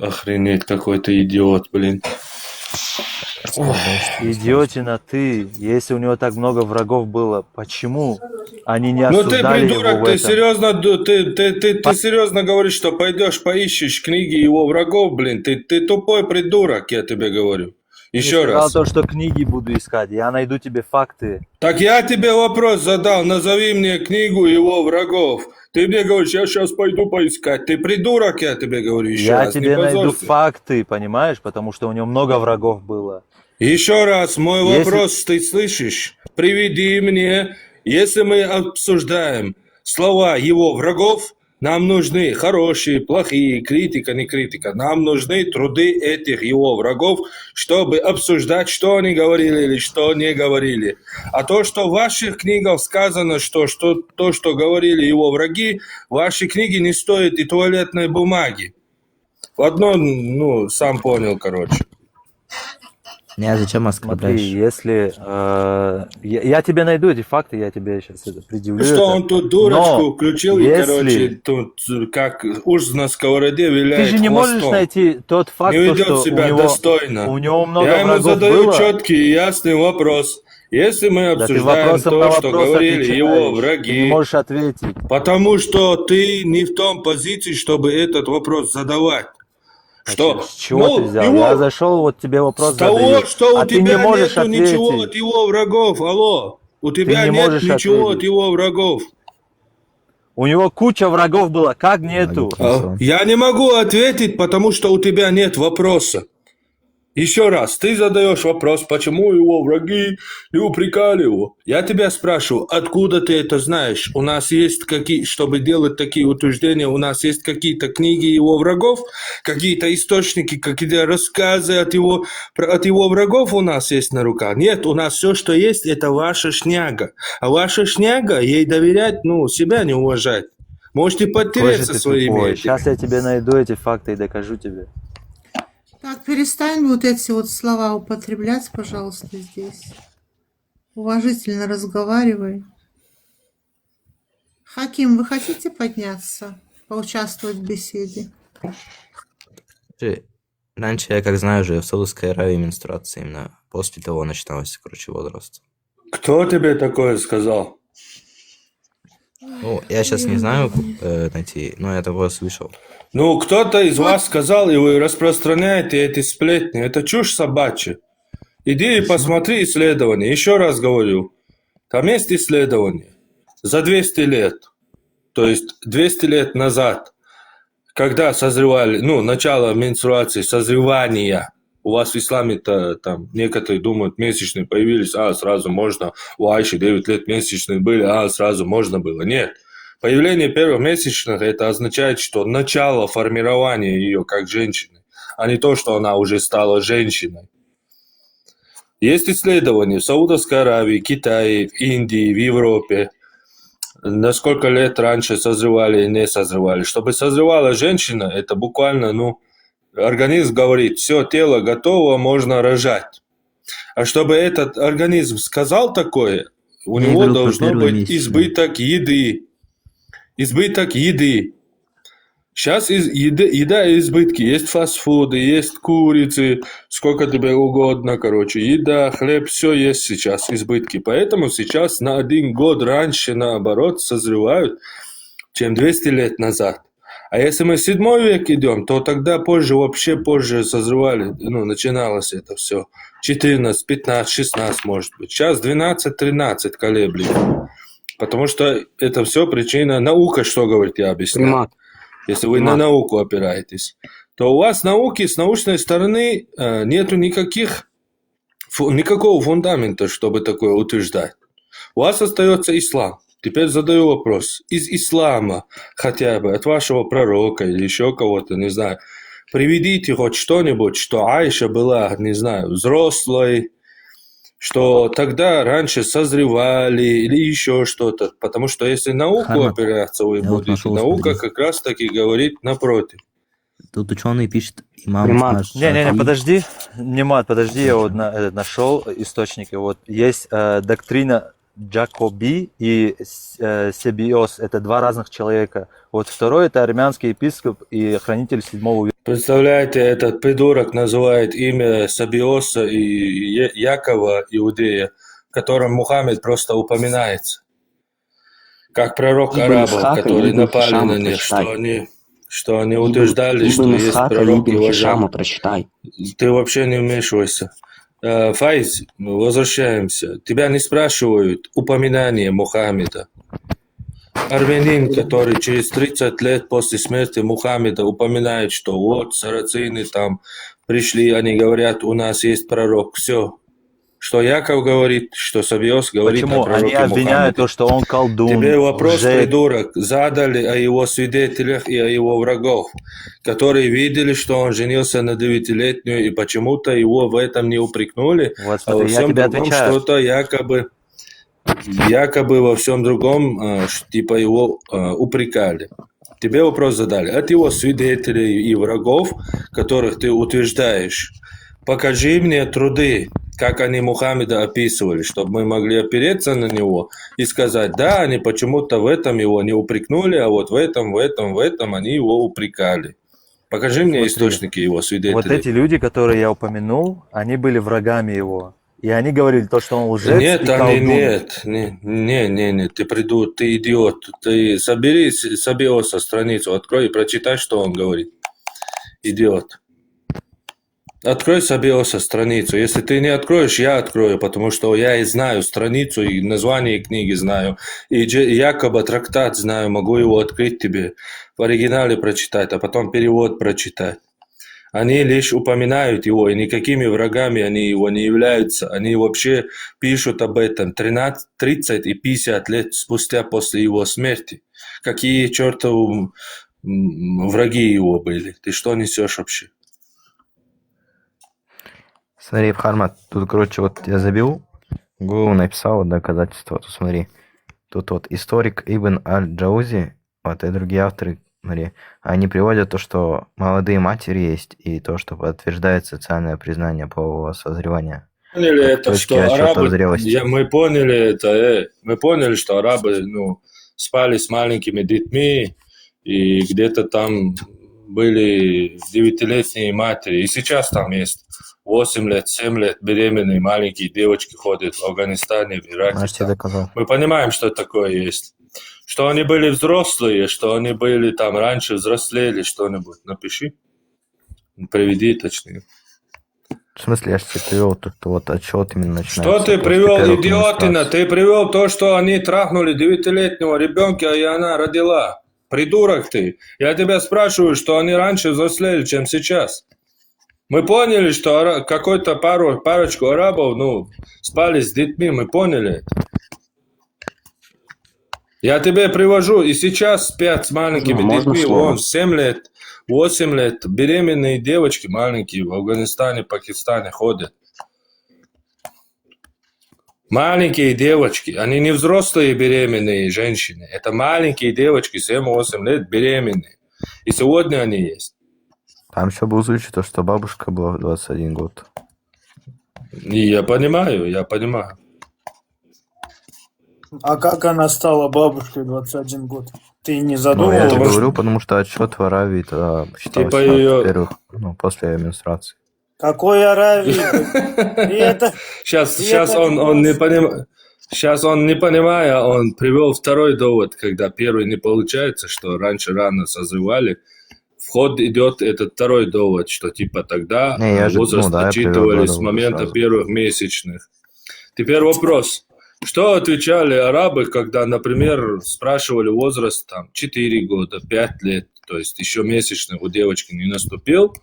Speaker 6: Охренеть, какой ты идиот, блин.
Speaker 12: Идиотина ты. Если у него так много врагов было, почему они не
Speaker 6: Ну ты
Speaker 12: осуждали его
Speaker 6: придурок,
Speaker 12: в
Speaker 6: ты
Speaker 12: этом?
Speaker 6: серьезно, ты серьезно говоришь, что пойдешь поищешь книги его врагов, блин. Ты тупой придурок, я тебе говорю. Еще
Speaker 12: Я сказал
Speaker 6: раз.
Speaker 12: то, что книги буду искать. Я найду тебе факты.
Speaker 6: Так я тебе вопрос задал, назови мне книгу его врагов. Ты мне говоришь, я сейчас пойду поискать. Ты придурок, я тебе говорю еще
Speaker 12: Я
Speaker 6: раз. не
Speaker 12: тебе найду
Speaker 6: позорься.
Speaker 12: факты, понимаешь? Потому что у него много врагов было.
Speaker 6: Еще раз, мой
Speaker 12: Если-
Speaker 6: вопрос, ты слышишь? Приведи мне, если мы обсуждаем слова его врагов, нам нужны хорошие, плохие, критика, не критика. Нам нужны труды этих его врагов, чтобы обсуждать, что они говорили или что не говорили. А то, что в ваших книгах сказано, что то, что говорили его враги, ваши книги не стоят и туалетной бумаги. Одно, ну, сам понял, короче.
Speaker 2: Не, зачем
Speaker 12: Смотри,
Speaker 2: оскорбляешь?
Speaker 12: если... я тебе найду эти факты, я тебе сейчас это предъявлю.
Speaker 6: Что
Speaker 12: это.
Speaker 6: он тут дурочку
Speaker 12: Но
Speaker 6: включил и,
Speaker 12: если-
Speaker 6: короче, тут как уж на сковороде
Speaker 12: Ты
Speaker 6: виляет
Speaker 12: же не можешь
Speaker 6: хвостом.
Speaker 12: найти тот факт,
Speaker 6: Не
Speaker 12: то,
Speaker 6: ведет
Speaker 12: что
Speaker 6: себя
Speaker 12: у него,
Speaker 6: достойно.
Speaker 12: у него много
Speaker 6: Я ему
Speaker 12: врагов
Speaker 6: задаю
Speaker 12: было.
Speaker 6: четкий и ясный вопрос. Если мы
Speaker 12: Да ты
Speaker 6: обсуждаем
Speaker 12: вопросом на
Speaker 6: то, что
Speaker 12: вопрос
Speaker 6: говорили
Speaker 12: отвечаешь.
Speaker 6: его
Speaker 12: Ты не
Speaker 6: враги,
Speaker 12: можешь ответить.
Speaker 6: потому что ты не в том позиции, чтобы этот вопрос задавать. Что?
Speaker 12: С чего ты взял? Я зашел, вот тебе вопрос
Speaker 6: С того,
Speaker 12: задаю.
Speaker 6: что у
Speaker 12: А ты не
Speaker 6: тебя
Speaker 12: можешь
Speaker 6: нету ничего
Speaker 12: ответить.
Speaker 6: от его врагов. Алло, у тебя
Speaker 12: не
Speaker 6: нет
Speaker 12: можешь
Speaker 6: ничего
Speaker 12: ответить.
Speaker 6: от его врагов.
Speaker 12: У него куча врагов было, как нету?
Speaker 6: Я не могу ответить, потому что у тебя нет вопроса. Еще раз, ты задаешь вопрос, почему его враги не упрекали его. Я тебя спрашиваю, откуда ты это знаешь? У нас есть чтобы делать такие утверждения, у нас есть какие-то книги его врагов, какие-то источники, какие-то рассказы от его врагов у нас есть на руках. Нет, у нас все, что есть, это ваша шняга. А ваша шняга, ей доверять, себя не уважать. Можете
Speaker 12: Какой же
Speaker 6: подтереться
Speaker 12: ты
Speaker 6: своими
Speaker 12: тупой.
Speaker 6: этими.
Speaker 12: Сейчас я тебе найду эти факты и докажу тебе.
Speaker 3: перестань вот эти вот слова употреблять, пожалуйста, здесь. Уважительно разговаривай. Хаким, вы хотите подняться, поучаствовать в беседе?
Speaker 2: Раньше, я как знаю, уже в Саудовской Аравии менструация именно после того начиналась, короче, возраст.
Speaker 6: Кто тебе такое сказал?
Speaker 2: Ну, я сейчас не знаю найти, но я такое слышал.
Speaker 6: Ну, кто-то из вас сказал, и вы распространяете эти сплетни. Это чушь собачья. Иди и посмотри исследования. Еще раз говорю. Там есть исследования. За 200 лет. То есть 200 лет назад, когда созревали, ну, начало менструации, созревания, у вас в исламе-то там некоторые думают, месячные появились, сразу можно, у Айши 9 лет месячные были, сразу можно было. Нет. Появление первых месячных, это означает, что начало формирования ее как женщины, а не то, что она уже стала женщиной. Есть исследования в Саудовской Аравии, Китае, в Индии, в Европе, на сколько лет раньше созревали и не созревали. Чтобы созревала женщина, это буквально, организм говорит, все, тело готово, можно рожать. А чтобы этот организм сказал такое, у него должно быть избыток еды. Избыток еды. Сейчас еда избытки. Есть фастфуды, есть курицы, сколько тебе угодно, короче. Еда, хлеб, все есть сейчас избытки. Поэтому сейчас на 1 год раньше, наоборот, созревают, чем 200 лет назад. А если мы в 7 век идем, то тогда вообще позже созревали, начиналось это все. 14, 15, 16, может быть. Сейчас 12-13 колеблется. Потому что это все причина... Наука, что говорит, я объясняю. Если вы на науку опираетесь, то у вас с научной стороны нету никакого фундамента, чтобы такое утверждать. У вас остается ислам. Теперь задаю вопрос. Из ислама хотя бы, от вашего пророка или еще кого-то, не знаю, приведите хоть что-нибудь, что Айша была, не знаю, взрослой, что тогда раньше созревали или еще что-то. Потому что если науку опираться вы будете, наука как раз таки говорит напротив.
Speaker 2: Тут ученый пишет имам.
Speaker 12: Не, подожди. Немат, подожди, я вот нашел источники. Вот есть доктрина Джакоби и Себиос. Это 2 разных человека. Вот второй это армянский епископ и хранитель 7 века.
Speaker 6: Представляете, этот придурок называет имя Сабиоса и Якова, иудея, в котором Мухаммед просто упоминается. Как пророк арабов, которые напали на них, что они утверждали, что есть пророк и вожак. Ты вообще не вмешивайся. Файз, возвращаемся. Тебя не спрашивают упоминание Мухаммеда. Армянин, который через 30 лет после смерти Мухаммеда упоминает, что вот сарацины там пришли, они говорят, у нас есть пророк. Все. Что Яков говорит, что Сабиос говорит о пророке Мухаммеде.
Speaker 12: Они обвиняют то, что он колдун.
Speaker 6: Тебе вопрос, придурок, задали о его свидетелях и о его врагов, которые видели, что он женился на 9-летнюю, и почему-то его в этом не упрекнули,
Speaker 12: вот,
Speaker 6: а во всем другом что-то якобы во всем другом, типа его упрекали. Тебе вопрос задали. От его свидетелей и врагов, которых ты утверждаешь, покажи мне труды, как они Мухаммеда описывали, чтобы мы могли опереться на него и сказать, да, они почему-то в этом его не упрекнули, а вот в этом они его упрекали. Покажи мне источники его свидетелей.
Speaker 12: Вот эти люди, которые я упомянул, они были врагами его. И они говорили то, что он лжец и колдун.
Speaker 6: Нет, ты идиот. Ты собери Сабиоса страницу, открой и прочитай, что он говорит. Идиот. Открой Сабиоса страницу. Если ты не откроешь, я открою, потому что я и знаю страницу, и название книги знаю, и якобы трактат знаю, могу его открыть тебе, в оригинале прочитать, а потом перевод прочитать. Они лишь упоминают его, и никакими врагами они его не являются. Они вообще пишут об этом 30 и 50 лет спустя после его смерти. Какие чертовы враги его были? Ты что несешь вообще?
Speaker 2: Смотри, Хармат, тут, короче, вот я забил, Google написал доказательства, тут смотри. Тут вот историк Ибн Аль-Джаузи, вот и другие авторы смотри, они приводят то, что молодые матери есть, и то, что подтверждает социальное признание полового созревания.
Speaker 6: Поняли
Speaker 2: Как
Speaker 6: это,
Speaker 2: точки
Speaker 6: что
Speaker 2: отсчета
Speaker 6: арабы,
Speaker 2: зрелости.
Speaker 6: мы поняли это, мы поняли, что арабы, ну, спали с маленькими детьми, и где-то там были 9-летние матери, и сейчас там есть 8 лет, 7 лет беременные маленькие девочки ходят в Афганистане, в Ираке.
Speaker 2: Знаешь, тебе доказал.
Speaker 6: Мы понимаем, что такое есть. Что они были взрослые, что они были там раньше взрослели, что-нибудь. Напиши. Приведи, точнее.
Speaker 2: В смысле, я же тебе привел тут вот отчет именно начинается.
Speaker 6: Что ты
Speaker 2: после
Speaker 6: привел,
Speaker 2: первых
Speaker 6: идиотина?
Speaker 2: менструаций.
Speaker 6: Ты привел то, что они трахнули 9-летнего ребенка, и она родила. Придурок ты. Я тебя спрашиваю, что они раньше взрослели, чем сейчас. Мы поняли, что какой-то парочку арабов, ну, спали с детьми, мы поняли это. Я тебе привожу, и сейчас спят с маленькими детьми, вон, 7 лет, 8 лет, беременные девочки маленькие в Афганистане, Пакистане ходят. Маленькие девочки, они не взрослые беременные женщины, это маленькие девочки, 7-8 лет беременные. И сегодня они есть.
Speaker 2: Там еще был случай, то, что бабушка была в 21 год.
Speaker 6: И я понимаю.
Speaker 9: А как она стала бабушкой в 21 год? Ты не
Speaker 2: Ну, я
Speaker 9: задумывался?
Speaker 2: это говорю, потому что отчет в Аравии тогда считался
Speaker 6: Типа её-
Speaker 2: первых, ну, после менструации.
Speaker 9: Какой Аравии? И это...
Speaker 6: Сейчас он не понимает. Сейчас он не понимая, он привел второй довод, когда первый не получается, что раньше рано созревали. В ход идет этот второй довод, что типа тогда
Speaker 2: Не, я же-
Speaker 6: возраст
Speaker 2: ну да, я
Speaker 6: отчитывали
Speaker 2: привел
Speaker 6: с
Speaker 2: два
Speaker 6: момента
Speaker 2: сразу.
Speaker 6: первых месячных. Теперь вопрос. Что отвечали арабы, когда, например, спрашивали возраст там 4 года, 5 лет, то есть еще месячный у девочки не наступил,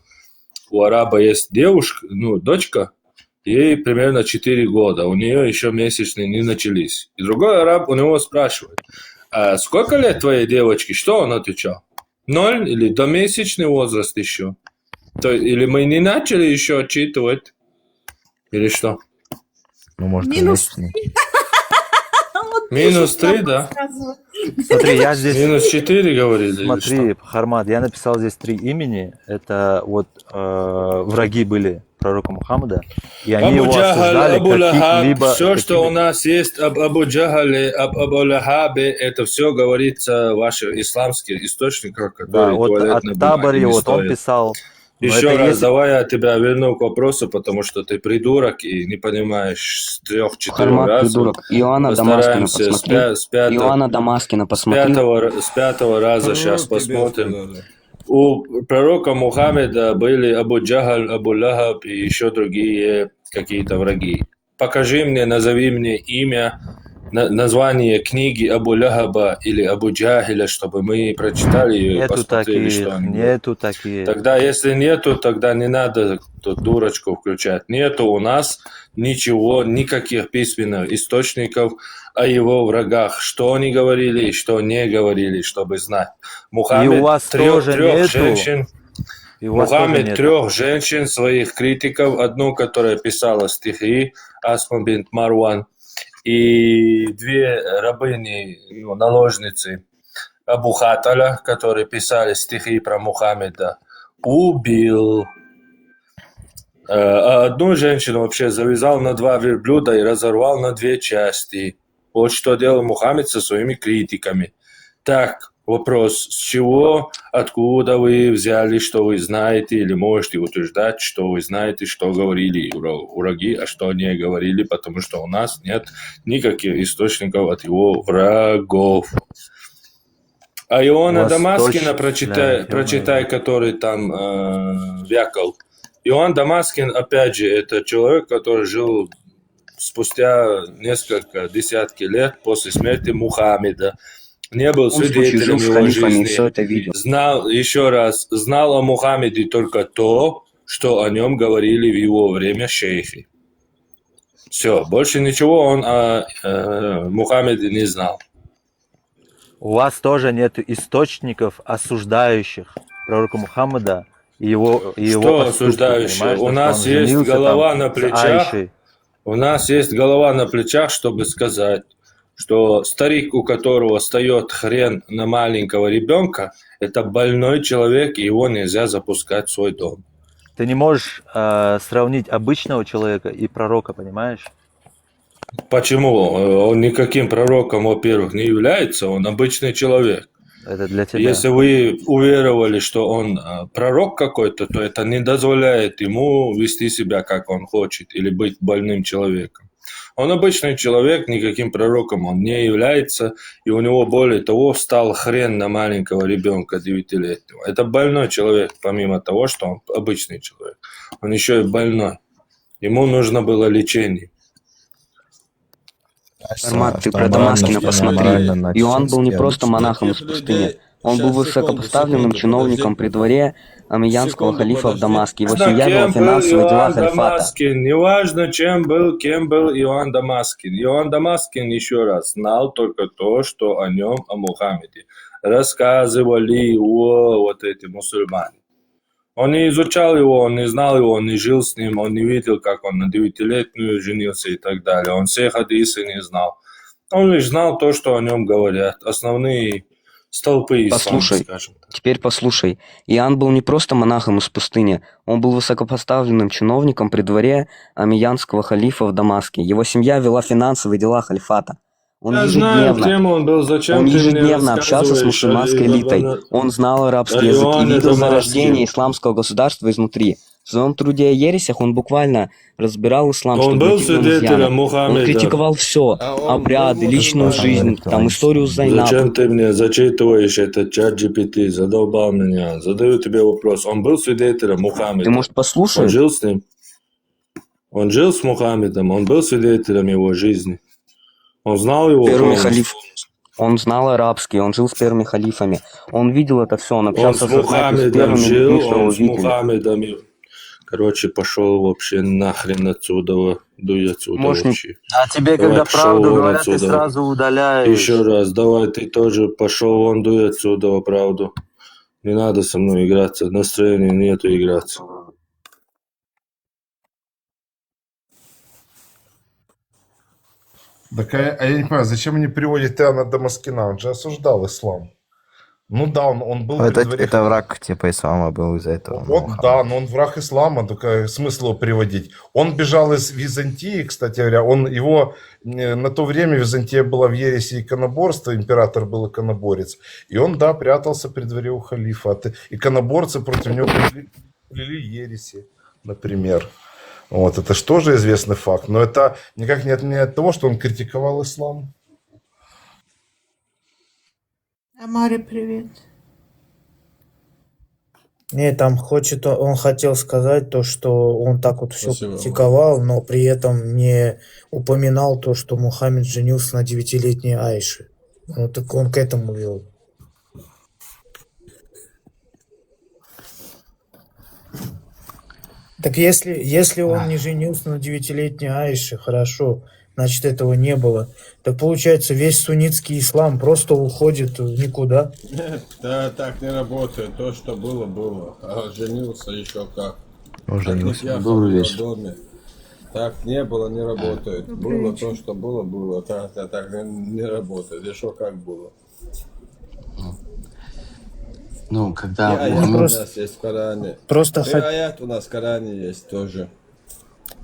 Speaker 6: у араба есть девушка, ну, дочка, ей примерно 4 года, у нее еще месячные не начались. И другой араб у него спрашивает, а сколько лет твоей девочке? Что он отвечал? 0 или домесячный возраст еще? Или мы не начали еще отчитывать? Или что?
Speaker 2: Ну, может,
Speaker 3: Минус
Speaker 2: месячный.
Speaker 6: Минус 3, да?
Speaker 12: Смотри, я здесь...
Speaker 6: Минус 4 говорили? или
Speaker 12: Смотри, Хармад, я написал здесь 3 имени. Это вот враги были пророка Мухаммада, и они
Speaker 6: Абу
Speaker 12: его
Speaker 6: Джахаль,
Speaker 12: осуждали
Speaker 6: Абу Лахаб,
Speaker 12: каких-либо...
Speaker 6: все, что у нас есть об Абу Джахале, об Абу Лахабе, это все говорится в ваших исламских источниках,
Speaker 12: Да,
Speaker 6: которые
Speaker 12: вот
Speaker 6: туалетной
Speaker 12: от
Speaker 6: бумаги
Speaker 12: Табари
Speaker 6: не
Speaker 12: вот он
Speaker 6: стоят.
Speaker 12: писал. Но
Speaker 6: Еще
Speaker 12: это
Speaker 6: раз,
Speaker 12: если-
Speaker 6: давай я тебя верну к вопросу, потому что ты придурок и не понимаешь с 3-4
Speaker 13: Хармат
Speaker 6: раз.
Speaker 13: придурок. Иоанна Дамаскина
Speaker 6: Постараемся
Speaker 13: посмотри. Иоанна Дамаскина посмотри.
Speaker 6: с пятого раза сейчас посмотрим. У пророка Мухаммеда были Абу Джахаль, Абу Лахаб и еще другие какие-то враги. Покажи мне, назови мне имя, название книги Абу Лахаба или Абу Джахиля, чтобы мы прочитали ее и
Speaker 12: Нету
Speaker 6: посмотрели,
Speaker 12: таких,
Speaker 6: что они
Speaker 12: нету таких.
Speaker 6: Тогда, если нету, тогда не надо тут дурочку включать. Нету у нас ничего, никаких письменных источников о его врагах. Что они говорили и что не говорили, чтобы знать. Мухаммед
Speaker 12: И у вас тоже
Speaker 6: трех
Speaker 12: нету?
Speaker 6: женщин,
Speaker 12: И у вас тоже
Speaker 6: Мухаммед
Speaker 12: нету?
Speaker 6: 3 женщин, своих критиков, одну, которая писала стихи, Асма бинт Марван, и 2 рабыни, ну, наложницы, Абу Хаталя, которые писали стихи про Мухаммеда, убил. А одну женщину вообще завязал на 2 верблюда и разорвал на 2 части. Вот что делал Мухаммед со своими критиками. Так, вопрос, с чего, откуда вы взяли, что вы знаете, или можете утверждать, что вы знаете, что говорили враги, а что не говорили, потому что у нас нет никаких источников от его врагов. А Иоанна
Speaker 12: У вас
Speaker 6: Дамаскина
Speaker 12: точно,
Speaker 6: прочитай, который там вякал. Иоанн Дамаскин, опять же, это человек, который жил спустя несколько десятки лет после смерти Мухаммеда. Не был
Speaker 13: В любом случае,
Speaker 6: свидетелем
Speaker 13: жил с
Speaker 6: его
Speaker 13: халифами, все
Speaker 6: жизни.
Speaker 13: это видел.
Speaker 6: Знал о Мухаммеде только то, что о нем говорили в его время шейхи. Все, больше ничего он о Мухаммеде не знал.
Speaker 12: У вас тоже нет источников, осуждающих пророка Мухаммада и его
Speaker 6: Что
Speaker 12: поступки,
Speaker 6: осуждающее?
Speaker 12: понимаешь,
Speaker 6: У
Speaker 12: что
Speaker 6: нас
Speaker 12: он
Speaker 6: есть
Speaker 12: женился
Speaker 6: голова
Speaker 12: там
Speaker 6: на
Speaker 12: с
Speaker 6: плечах.
Speaker 12: Аишей.
Speaker 6: У нас есть голова на плечах, чтобы сказать, что старик, у которого встает хрен на маленького ребенка, это больной человек, и его нельзя запускать в свой дом.
Speaker 12: Ты не можешь сравнить обычного человека и пророка, понимаешь?
Speaker 6: Почему? Он никаким пророком, во-первых, не является, он обычный человек.
Speaker 12: Это для тебя.
Speaker 6: Если вы уверовали, что он пророк какой-то, то это не дозволяет ему вести себя, как он хочет, или быть больным человеком. Он обычный человек, никаким пророком он не является, и у него, более того, встал хрен на маленького ребенка 9-летнего. Это больной человек, помимо того, что он обычный человек. Он еще и больной. Ему нужно было лечение.
Speaker 13: Формат, ты про Дамаскина посмотри. Иоанн был не просто монахом из пустыни. Он был высокопоставленным чиновником при дворе амиянского халифа в Дамаске. Его семья вела финансовые дела халифата.
Speaker 6: Неважно, кем был Иоанн Дамаскин. Иоанн Дамаскин, еще раз, знал только то, что о нем, о Мухаммеде, рассказывали вот эти мусульмане. Он не изучал его, он не знал его, он не жил с ним, он не видел, как он на 9-летнюю женился и так далее. Он всех хадисов не знал. Он лишь знал то, что о нем говорят. Основные столпы ислама, скажем так.
Speaker 13: Теперь послушай. Иоанн был не просто монахом из пустыни. Он был высокопоставленным чиновником при дворе амиянского халифа в Дамаске. Его семья вела финансовые дела халифата. Он ежедневно общался с мусульманской элитой. Он знал арабский язык и видел зарождение исламского государства изнутри. В своем труде о ересях он буквально разбирал ислам,
Speaker 6: Он был свидетелем
Speaker 13: Он
Speaker 6: Мухаммеда.
Speaker 13: критиковал все. Обряды, личную жизнь, там историю Зайнаба.
Speaker 6: Зачем ты мне зачитываешь этот чат GPT? Задолбал меня. Задаю тебе вопрос. Он был свидетелем Мухаммеда.
Speaker 13: Ты, может, послушаешь?
Speaker 6: Он жил с ним. Он жил с Мухаммедом. Он был свидетелем его жизни. Он знал его.
Speaker 13: Первый халиф. Он знал арабский, он жил с первыми халифами. Он видел это все, он общался
Speaker 6: с Мухаммедом,
Speaker 13: первыми
Speaker 6: жил,
Speaker 13: людьми, что его
Speaker 6: он с
Speaker 13: видели.
Speaker 6: Мухаммедом. Короче, пошел вообще нахрен отсюда. Дуй отсюда вообще.
Speaker 12: А тебе,
Speaker 6: Давай,
Speaker 12: когда
Speaker 6: пошел
Speaker 12: правду
Speaker 6: вон
Speaker 12: говорят, ты
Speaker 6: отсюда.
Speaker 12: сразу удаляешь.
Speaker 6: Еще раз, давай ты тоже пошел вон, дуй отсюда, правду. Не надо со мной играться, настроения нету играться.
Speaker 11: Так я не понимаю, зачем они приводят Иоанна Дамаскина? Он же осуждал ислам. Ну да, он был...
Speaker 2: Это враг типа ислама был из-за этого.
Speaker 11: Вот, да, но он враг ислама, только смысл его приводить. Он бежал из Византии, кстати говоря, на то время Византия была в ереси иконоборства, император был иконоборец, и он, да, прятался при дворе у халифа. Иконоборцы против него плели ереси, например. Вот, это же тоже известный факт, но это никак не отменяет того, что он критиковал ислам.
Speaker 3: Амаре, привет.
Speaker 9: Не, там он хотел сказать то, что он так вот все
Speaker 1: Спасибо.
Speaker 9: критиковал, но при этом не упоминал то, что Мухаммед женился на 9-летней Айше. Ну, так он к этому вел. Так если он не женился на 9-летней Айше, хорошо, значит, этого не было. Так получается, весь суннитский ислам просто уходит в никуда.
Speaker 1: Нет, да, так не работает. То, что было, было. А женился еще как.
Speaker 2: Женился.
Speaker 1: Добрый вечер. Доме. Так не было, не работает. Было то, что было, было. Так не работает. Еще как было.
Speaker 14: Ну, когда...
Speaker 1: Аят у нас есть в Коране.
Speaker 9: Просто
Speaker 1: аят у нас в Коране есть тоже.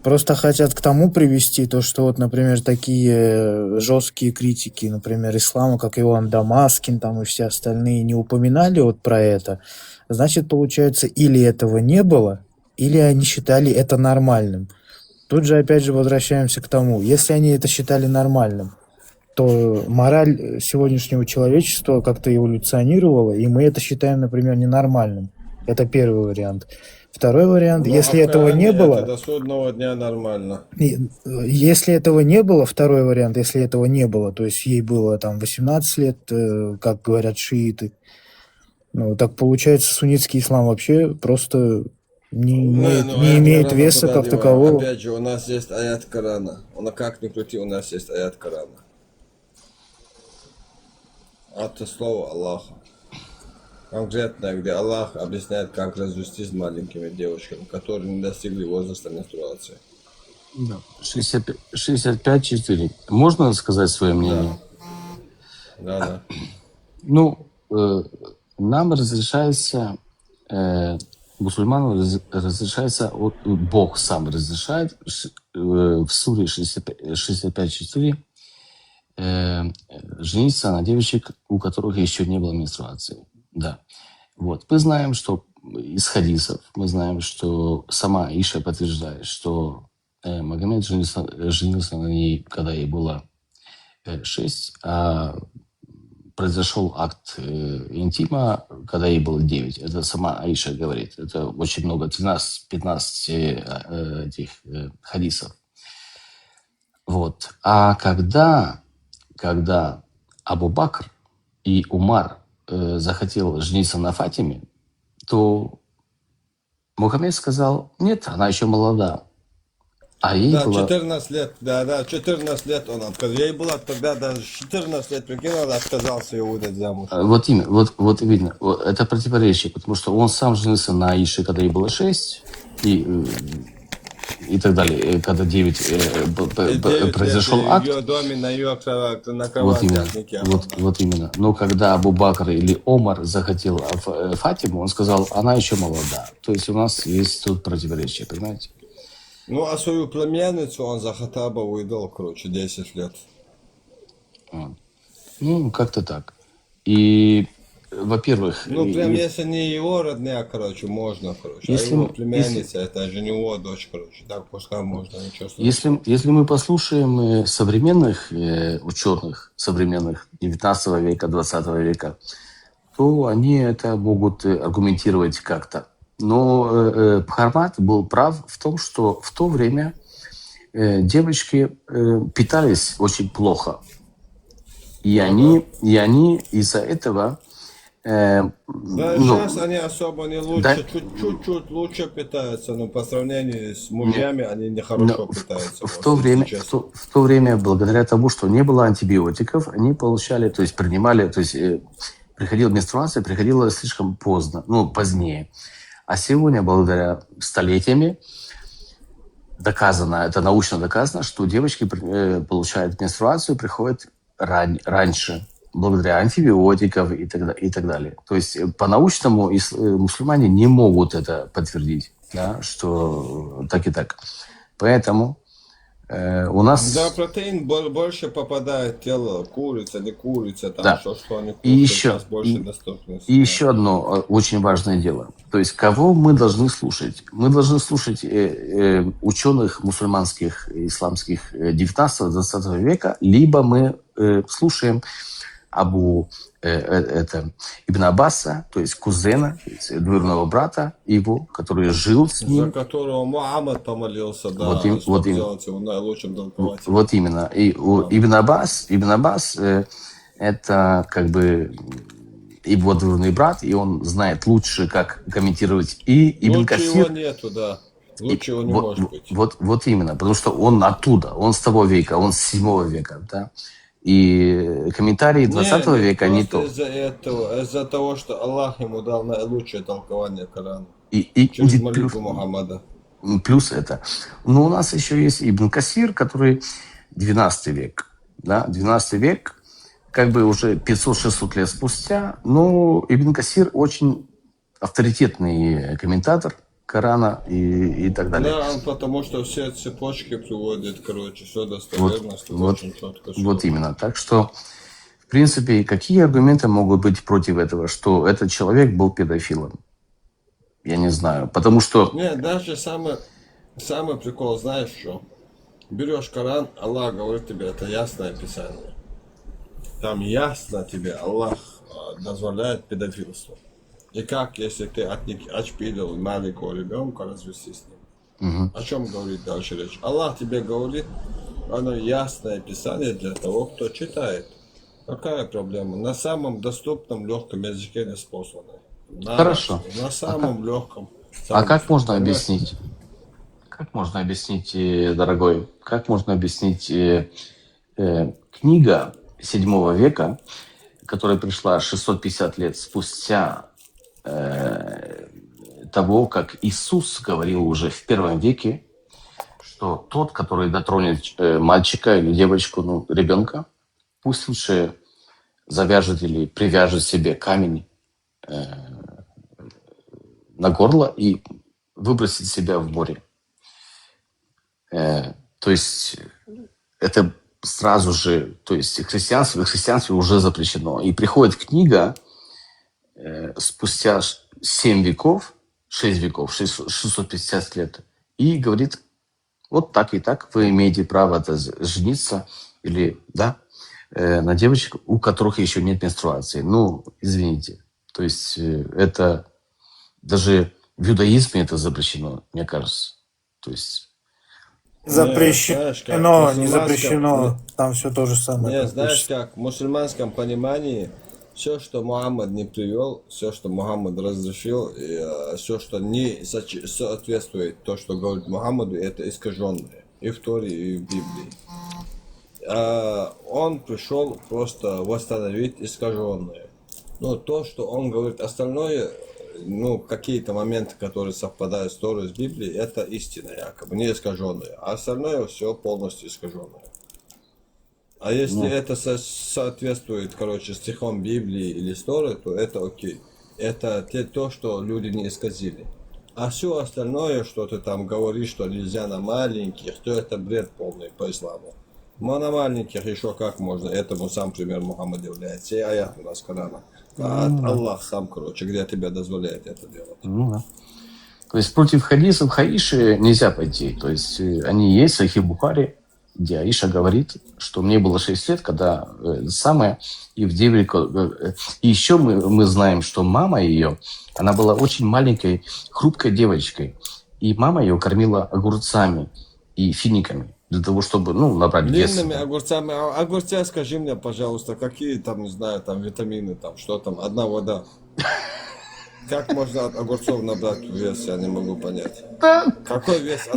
Speaker 9: Просто хотят к тому привести, то, что вот, например, такие жесткие критики, например, ислама, как Иоанн Дамаскин там и все остальные, не упоминали вот про это. Значит, получается, или этого не было, или они считали это нормальным. Тут же, опять же, возвращаемся к тому, если они это считали нормальным, то мораль сегодняшнего человечества как-то эволюционировала, и мы это считаем, например, ненормальным. Это первый вариант. Второй вариант, если этого не было...
Speaker 1: Это до судного дня нормально.
Speaker 9: Если этого не было, второй вариант, если этого не было, то есть ей было там 18 лет, как говорят шииты, ну, так получается, суннитский ислам вообще просто не имеет веса как такового.
Speaker 1: Опять же, у нас есть аят Корана. Как ни крути, у нас есть аят Корана. Это слово Аллаха. Конкретно, где Аллах объясняет, как развестись с маленькими девушками, которые не достигли возраста менструации.
Speaker 14: Да. 65-4. Можно сказать свое мнение?
Speaker 1: Да.
Speaker 14: Ну, нам разрешается, мусульманам разрешается, Бог сам разрешает в суре 65.4 жениться на девочек, у которых еще не было менструации. Да. Вот. Мы знаем, что из хадисов, мы знаем, что сама Иша подтверждает, что Магомед женился на ней, когда ей было 6, а произошел акт интима, когда ей было 9. Это сама Аиша говорит. Это очень много, 13-15 этих хадисов. Вот. А когда Абу Бакр и Умар захотел жениться на Фатиме, то Мухаммед сказал, нет, она еще молода. А ей
Speaker 1: Да,
Speaker 14: было...
Speaker 1: 14 лет, 14 лет он отказал. Ей было тогда даже 14 лет, прикинь, он отказался ее выдать замуж.
Speaker 14: Вот именно, вот видно, вот это противоречие, потому что он сам женился на Аише, когда ей было 6, и так далее, когда 9 произошел акт.
Speaker 1: В ее доме, на ее на
Speaker 14: Вот
Speaker 1: кровати.
Speaker 14: Вот именно. Но когда Абу Бакр или Омар захотел Фатиму, он сказал, она еще молода. То есть у нас есть тут противоречие, понимаете?
Speaker 1: Ну, а свою племянницу он за Хаттаба выдал, 10 лет.
Speaker 14: Ну, как-то так. И, во-первых...
Speaker 1: Ну, прям если не его родная, можно,
Speaker 14: Если,
Speaker 1: а его племянница, это же не его дочь, так пускай можно, ничего
Speaker 14: страшного. Если мы послушаем современных ученых, современных 19 века, 20 века, то они это могут аргументировать как-то. Но Бхармат был прав в том, что в то время девочки питались очень плохо. И они из-за этого...
Speaker 1: сейчас они особо не лучше, чуть-чуть лучше питаются, но по сравнению с мужьями они нехорошо питаются.
Speaker 14: В то время, благодаря тому, что не было антибиотиков, они получали, то есть принимали, то есть приходила менструация, приходила слишком поздно, позднее. А сегодня, благодаря столетиями, доказано, это научно доказано, что девочки получают менструацию, приходят раньше, благодаря антибиотикам и так далее. То есть по-научному мусульмане не могут это подтвердить, да, что так и так. Поэтому у нас...
Speaker 1: Да, протеин больше попадает в тело, курица, не курица, там
Speaker 14: да.
Speaker 1: что они кушают,
Speaker 14: и еще,
Speaker 1: сейчас больше доступности.
Speaker 14: И еще одно очень важное дело. То есть кого мы должны слушать? Мы должны слушать ученых мусульманских, исламских 19-20 века, либо мы слушаем Ибн Аббаса, то есть кузена, то есть двоюродного брата его, который жил с ним.
Speaker 1: За которого Мухаммад помолился, да,
Speaker 14: вот
Speaker 1: сделать его наилучшим толкователем.
Speaker 14: Вот именно. И Ибн Аббас это как бы его двоюродный брат, и он знает лучше, как комментировать. И Ибн Касир...
Speaker 1: Лучше его нету, да. Лучше его не может быть.
Speaker 14: Вот именно, потому что он оттуда, он с того века, он с 7 века, да. И комментарии 20 века не то.
Speaker 1: Из-за того, что Аллах ему дал наилучшее толкование Корана. Через молитву Мухаммада.
Speaker 14: Плюс это. Но у нас еще есть Ибн Касир, который 12 век. Да? 12 век, как бы уже 500-600 лет спустя. Но Ибн Касир очень авторитетный комментатор Корана и так далее.
Speaker 1: Да, потому что все цепочки приводят, все достоверно, очень четко.
Speaker 14: Вот именно. Так что, в принципе, какие аргументы могут быть против этого, что этот человек был педофилом? Я не знаю. Потому что...
Speaker 1: Нет, даже самый прикол, знаешь что? Берешь Коран, Аллах говорит тебе, это ясное писание. Там ясно тебе Аллах дозволяет педофилство. И как, если ты отпилил маленького ребенка, развестись с ним? О чем говорит дальше речь? Аллах тебе говорит, оно ясное писание для того, кто читает. Какая проблема? На самом доступном, легком языке неспослано.
Speaker 14: Хорошо.
Speaker 1: На самом легком.
Speaker 14: Как можно объяснить? Как можно объяснить, дорогой, как можно объяснить книга 7 века, которая пришла 650 лет спустя того, как Иисус говорил уже в 1 веке, что тот, который дотронет мальчика или девочку, ребенка, пусть лучше завяжет или привяжет себе камень на горло и выбросит себя в море. То есть это сразу же, то есть в христианстве уже запрещено. И приходит книга спустя 7 веков, 6 веков, 650 лет, и говорит, вот так и так вы имеете право жениться или, да, на девочек, у которых еще нет менструации. Ну, извините. То есть это даже в иудаизме это запрещено, мне кажется. То есть...
Speaker 9: Запрещено, не запрещено. Там все то же самое.
Speaker 1: Не, знаешь как, в мусульманском понимании все, что Мухаммад не привел, все, что Мухаммад разрешил, все, что не соответствует то, что говорит Мухаммаду, это искаженное. И в Торе, и в Библии. Он пришел просто восстановить искаженное. Ну, то, что он говорит, остальное, ну, какие-то моменты, которые совпадают с Торой, с Библией, это истина якобы, не искаженное. А остальное все полностью искаженное. А если это соответствует, короче, стихам Библии или с Торы, то это окей. Это то, что люди не исказили. А все остальное, что ты там говоришь, что нельзя на маленьких, то это бред полный по исламу. Но на маленьких еще как можно. Этому сам пример Мухаммад является. И аят у нас Корана. Аллах сам, короче, где тебя дозволяет это делать.
Speaker 14: То есть против хадисов Хаиши нельзя пойти. То есть они есть в Сахих Бухари, где Аиша говорит, что мне было 6 лет, когда самое, и в 9... И еще мы знаем, что мама ее, она была очень маленькой, хрупкой девочкой. И мама ее кормила огурцами и финиками для того, чтобы, ну, набрать вес.
Speaker 1: Длинными огурцами. Огурцы, скажи мне, пожалуйста, какие там, не знаю, там витамины, там, что там, одна вода. Как можно от огурцов набрать вес, я не могу понять. Какой вес?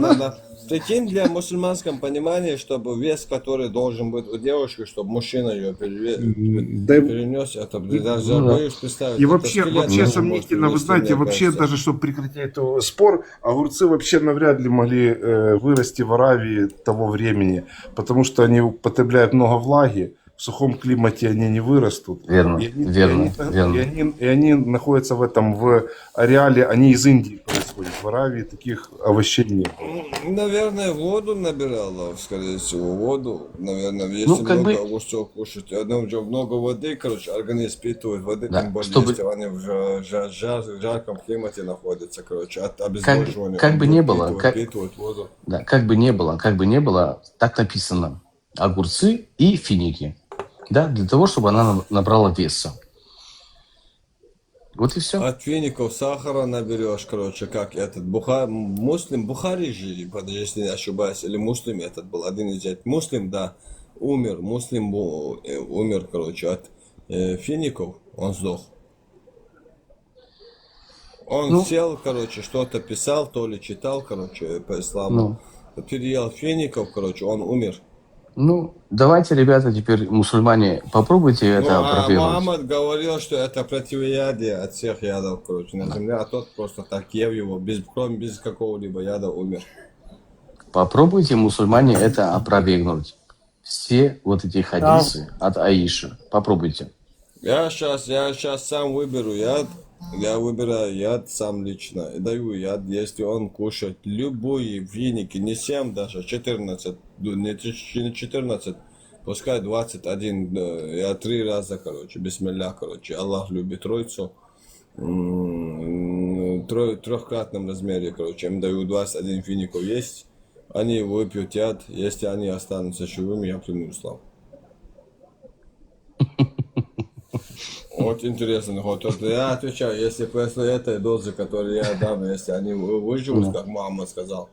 Speaker 1: Прикинь, для мусульманском понимании, чтобы вес, который должен быть у девушки, чтобы мужчина ее перенес, это даже боюсь представить.
Speaker 11: И вообще сомнительно, вы знаете, вообще даже, чтобы прекратить этот спор, огурцы вообще навряд ли могли вырасти в Аравии того времени, потому что они употребляют много влаги, в сухом климате они не вырастут.
Speaker 14: Верно,
Speaker 11: И они находятся в ареале, они из Индии происходят. В Аравии таких овощей нет.
Speaker 1: Наверное, воду набирала, скорее всего, воду. Наверное, если много огурцов кушать, много воды, короче, организм впитывает воды, тем более, если они в жарком климате находятся, короче, от обезвоживания.
Speaker 14: Как бы не было, как бы не было, так написано. Огурцы и финики. Да, для того, чтобы она набрала веса. Вот и все.
Speaker 1: От фиников сахара наберешь, короче, как этот муслим, Бухари же, если не ошибаюсь, или муслим этот был, один из этих. Муслим, да, муслим умер, короче, от фиников, он сдох. Он сел, короче, что-то писал, то ли читал, короче, по исламу. Переел фиников, короче, он умер.
Speaker 14: Ну, давайте, ребята, теперь мусульмане, попробуйте это опровергнуть.
Speaker 1: Мухаммад говорил, что это противоядие от всех ядов, короче, на земле, а тот просто так ел его, без какого-либо яда умер.
Speaker 14: Попробуйте, мусульмане, это опровергнуть. Все вот эти хадисы от Аиши. Попробуйте.
Speaker 1: Я сейчас сам выберу яд. Я выбираю яд сам лично. Даю яд, если он кушает любые финики, не 7 даже, 14, не 14, пускай 21, я 3 раза, короче, бисмилля, короче, Аллах любит Троицу, в трехкратном размере, короче, им даю 21 фиников есть, они выпьют яд, если они останутся живыми, я приму ислам. Очень интересный ход. Я отвечаю, если после этой дозы, которую я дам, если они выживут, как Мухаммад сказал,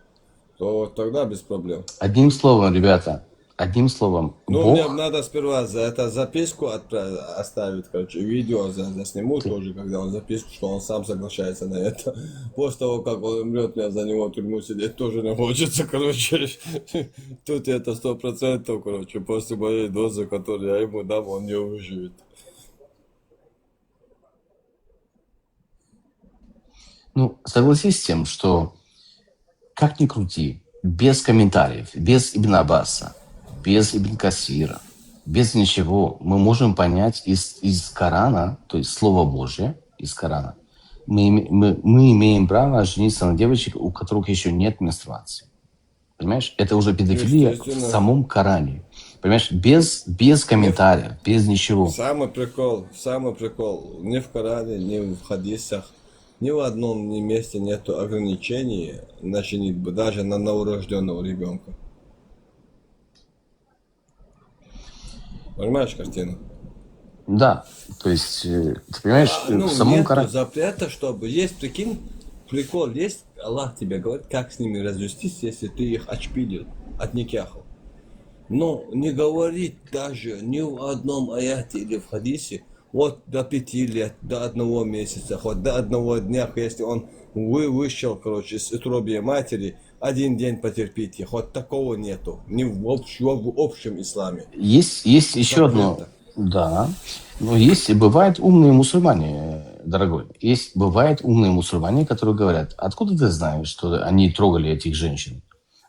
Speaker 1: то тогда без проблем.
Speaker 14: Одним словом, ребята,
Speaker 1: Ну,
Speaker 14: Бог...
Speaker 1: мне надо сперва за это записку оставить, короче, видео засниму тоже, когда он записку, что он сам соглашается на это. После того, как он умрет, мне за него в тюрьму сидеть тоже не хочется, короче. Тут это 100%, короче, после моей дозы, которую я ему дам, он не выживет.
Speaker 14: Ну, согласись с тем, что, как ни крути, без комментариев, без Ибн Аббаса, без Ибн Касира, без ничего мы можем понять из Корана, то есть Слово Божье из Корана, мы имеем право жениться на девочек, у которых еще нет менструации. Понимаешь? Это уже педофилия в самом Коране. Понимаешь? Без комментариев, без ничего.
Speaker 1: Самый прикол. Ни в Коране, ни в хадисах, ни в одном месте нету ограничений на женитьбу, даже на новорожденного ребенка. Понимаешь картину?
Speaker 14: Да. То есть, ты понимаешь, в самом
Speaker 1: нету
Speaker 14: Коране...
Speaker 1: запрета, чтобы есть, прикинь, прикол есть, Аллах тебе говорит, как с ними развестись, если ты их отшпилил, отникяхал. Но не говорит даже ни в одном аяте или в хадисе, вот до 5 лет, до 1 месяца, хоть до 1 дня, если он вышел, короче, из утробья матери, 1 день потерпите, хоть такого нету, ни в общем исламе.
Speaker 14: Есть еще одно... Да. Но бывают умные мусульмане, дорогой. Бывают умные мусульмане, которые говорят, откуда ты знаешь, что они трогали этих женщин,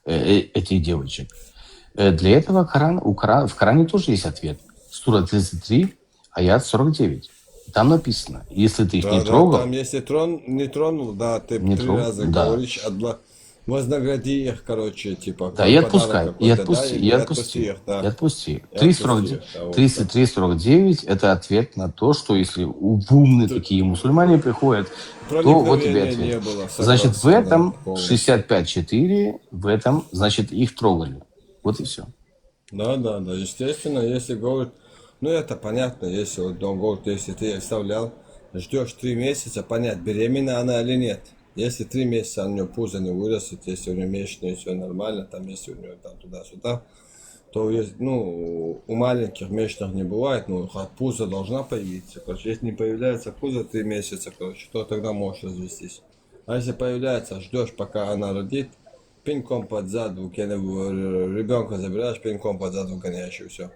Speaker 14: этих девочек? Для этого в Коране тоже есть ответ. Сура 33, аят 49. Там написано, если ты их не трогал...
Speaker 1: Там, если не тронул, да, ты
Speaker 14: не
Speaker 1: 3
Speaker 14: трогал,
Speaker 1: раза
Speaker 14: да.
Speaker 1: говоришь, вознагради их, короче, типа...
Speaker 14: Да, и отпускай, и отпусти. 33-49 это ответ на то, что если умные такие мусульмане приходят, то вот тебе ответ. Значит, в этом 65-4, в этом, значит, их трогали. Вот и все.
Speaker 1: Да, естественно, если говорит, ну это понятно, если вот он говорит, если ты оставлял, ждешь 3 месяца, понятно, беременна она или нет. Если 3 месяца у нее пузо не вырастет, если у нее месячные все нормально, там если у нее там туда-сюда, то есть, ну, у маленьких месячных не бывает, но пузо должна появиться. Короче, если не появляется пузо 3 месяца, короче, то тогда можешь развестись. А если появляется, ждешь, пока она родит, пинком под зад, ребенка забираешь, пинком под зад выгоняешь, и все.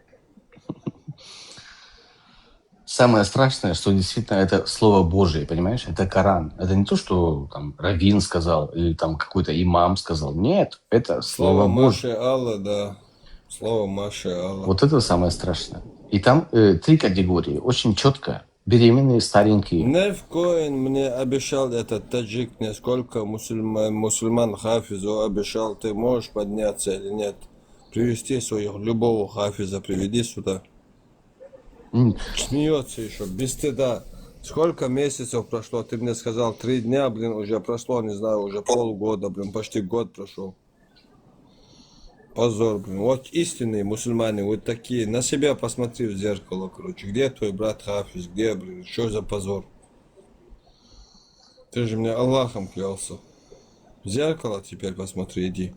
Speaker 14: Самое страшное, что действительно это Слово Божие, понимаешь? Это Коран. Это не то, что там раввин сказал или там какой-то имам сказал. Нет, это Слово Божие.
Speaker 1: Маши Аллах, да. Слово Маши Аллах.
Speaker 14: Вот это самое страшное. И там 3 категории. Очень четко. Беременные, старенькие.
Speaker 1: Невкоин мне обещал этот таджик, несколько мусульман хафизу обещал, ты можешь подняться или нет? Привести своих любого хафиза, приведи сюда. Смеется еще, без стыда. Сколько месяцев прошло? Ты мне сказал 3 дня, блин, уже прошло, не знаю, уже полгода, блин, почти год прошел. Позор, блин. Вот истинные мусульмане, вот такие. На себя посмотри в зеркало, короче. Где твой брат Хафиз? Где, блин? Что за позор? Ты же мне Аллахом клялся. В зеркало теперь посмотри, иди.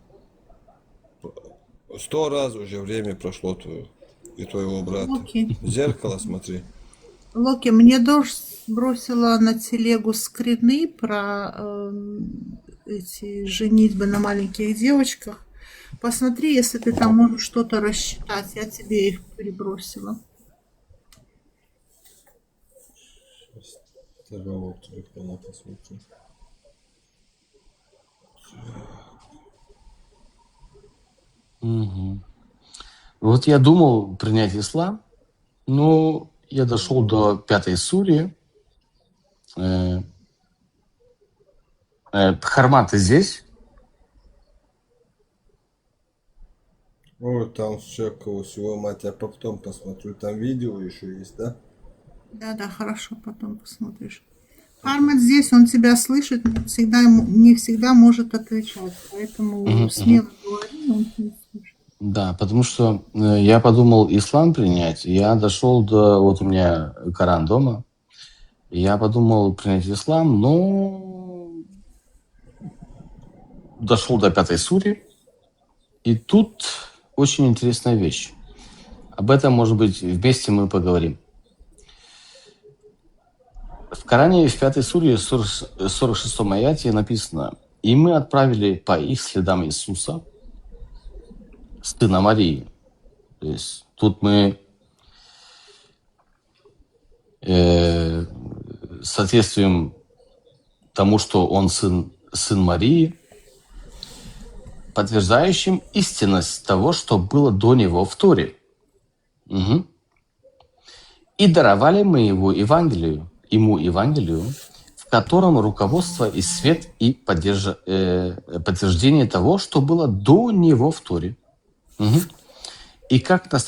Speaker 1: 100 раз уже время прошло твое и твоего брата.
Speaker 3: Локи.
Speaker 1: В зеркало смотри.
Speaker 3: Локи, мне дождь сбросила на телегу скрины про эти женитьбы на маленьких девочках. Посмотри, если ты там можешь что-то рассчитать. Я тебе их перебросила.
Speaker 1: Второго телефона посмотрю.
Speaker 14: Угу. Вот я думал принять ислам, но я дошел до 5 сури. Хармат, ты здесь?
Speaker 1: Ой, там всякого всего, мать, я потом посмотрю. Там видео еще есть, да?
Speaker 3: Да, хорошо, потом посмотришь. Хармат здесь, он тебя слышит, не всегда может отвечать. Поэтому смело говори, он не слышит.
Speaker 14: Да, потому что я подумал ислам принять. Я дошел до... Вот у меня Коран дома. Я подумал принять ислам, но дошел до 5 сури. И тут очень интересная вещь. Об этом, может быть, вместе мы поговорим. В Коране в 5 суре, 46 аяте написано: «И мы отправили по их следам Иисуса, сына Марии». То есть тут мы соответствуем тому, что он сын Марии, подтверждающим истинность того, что было до него в Торе. Мгм. И даровали мы ему Евангелию, в котором руководство и свет и подтверждение того, что было до него в Торе. Мгм. И как наставление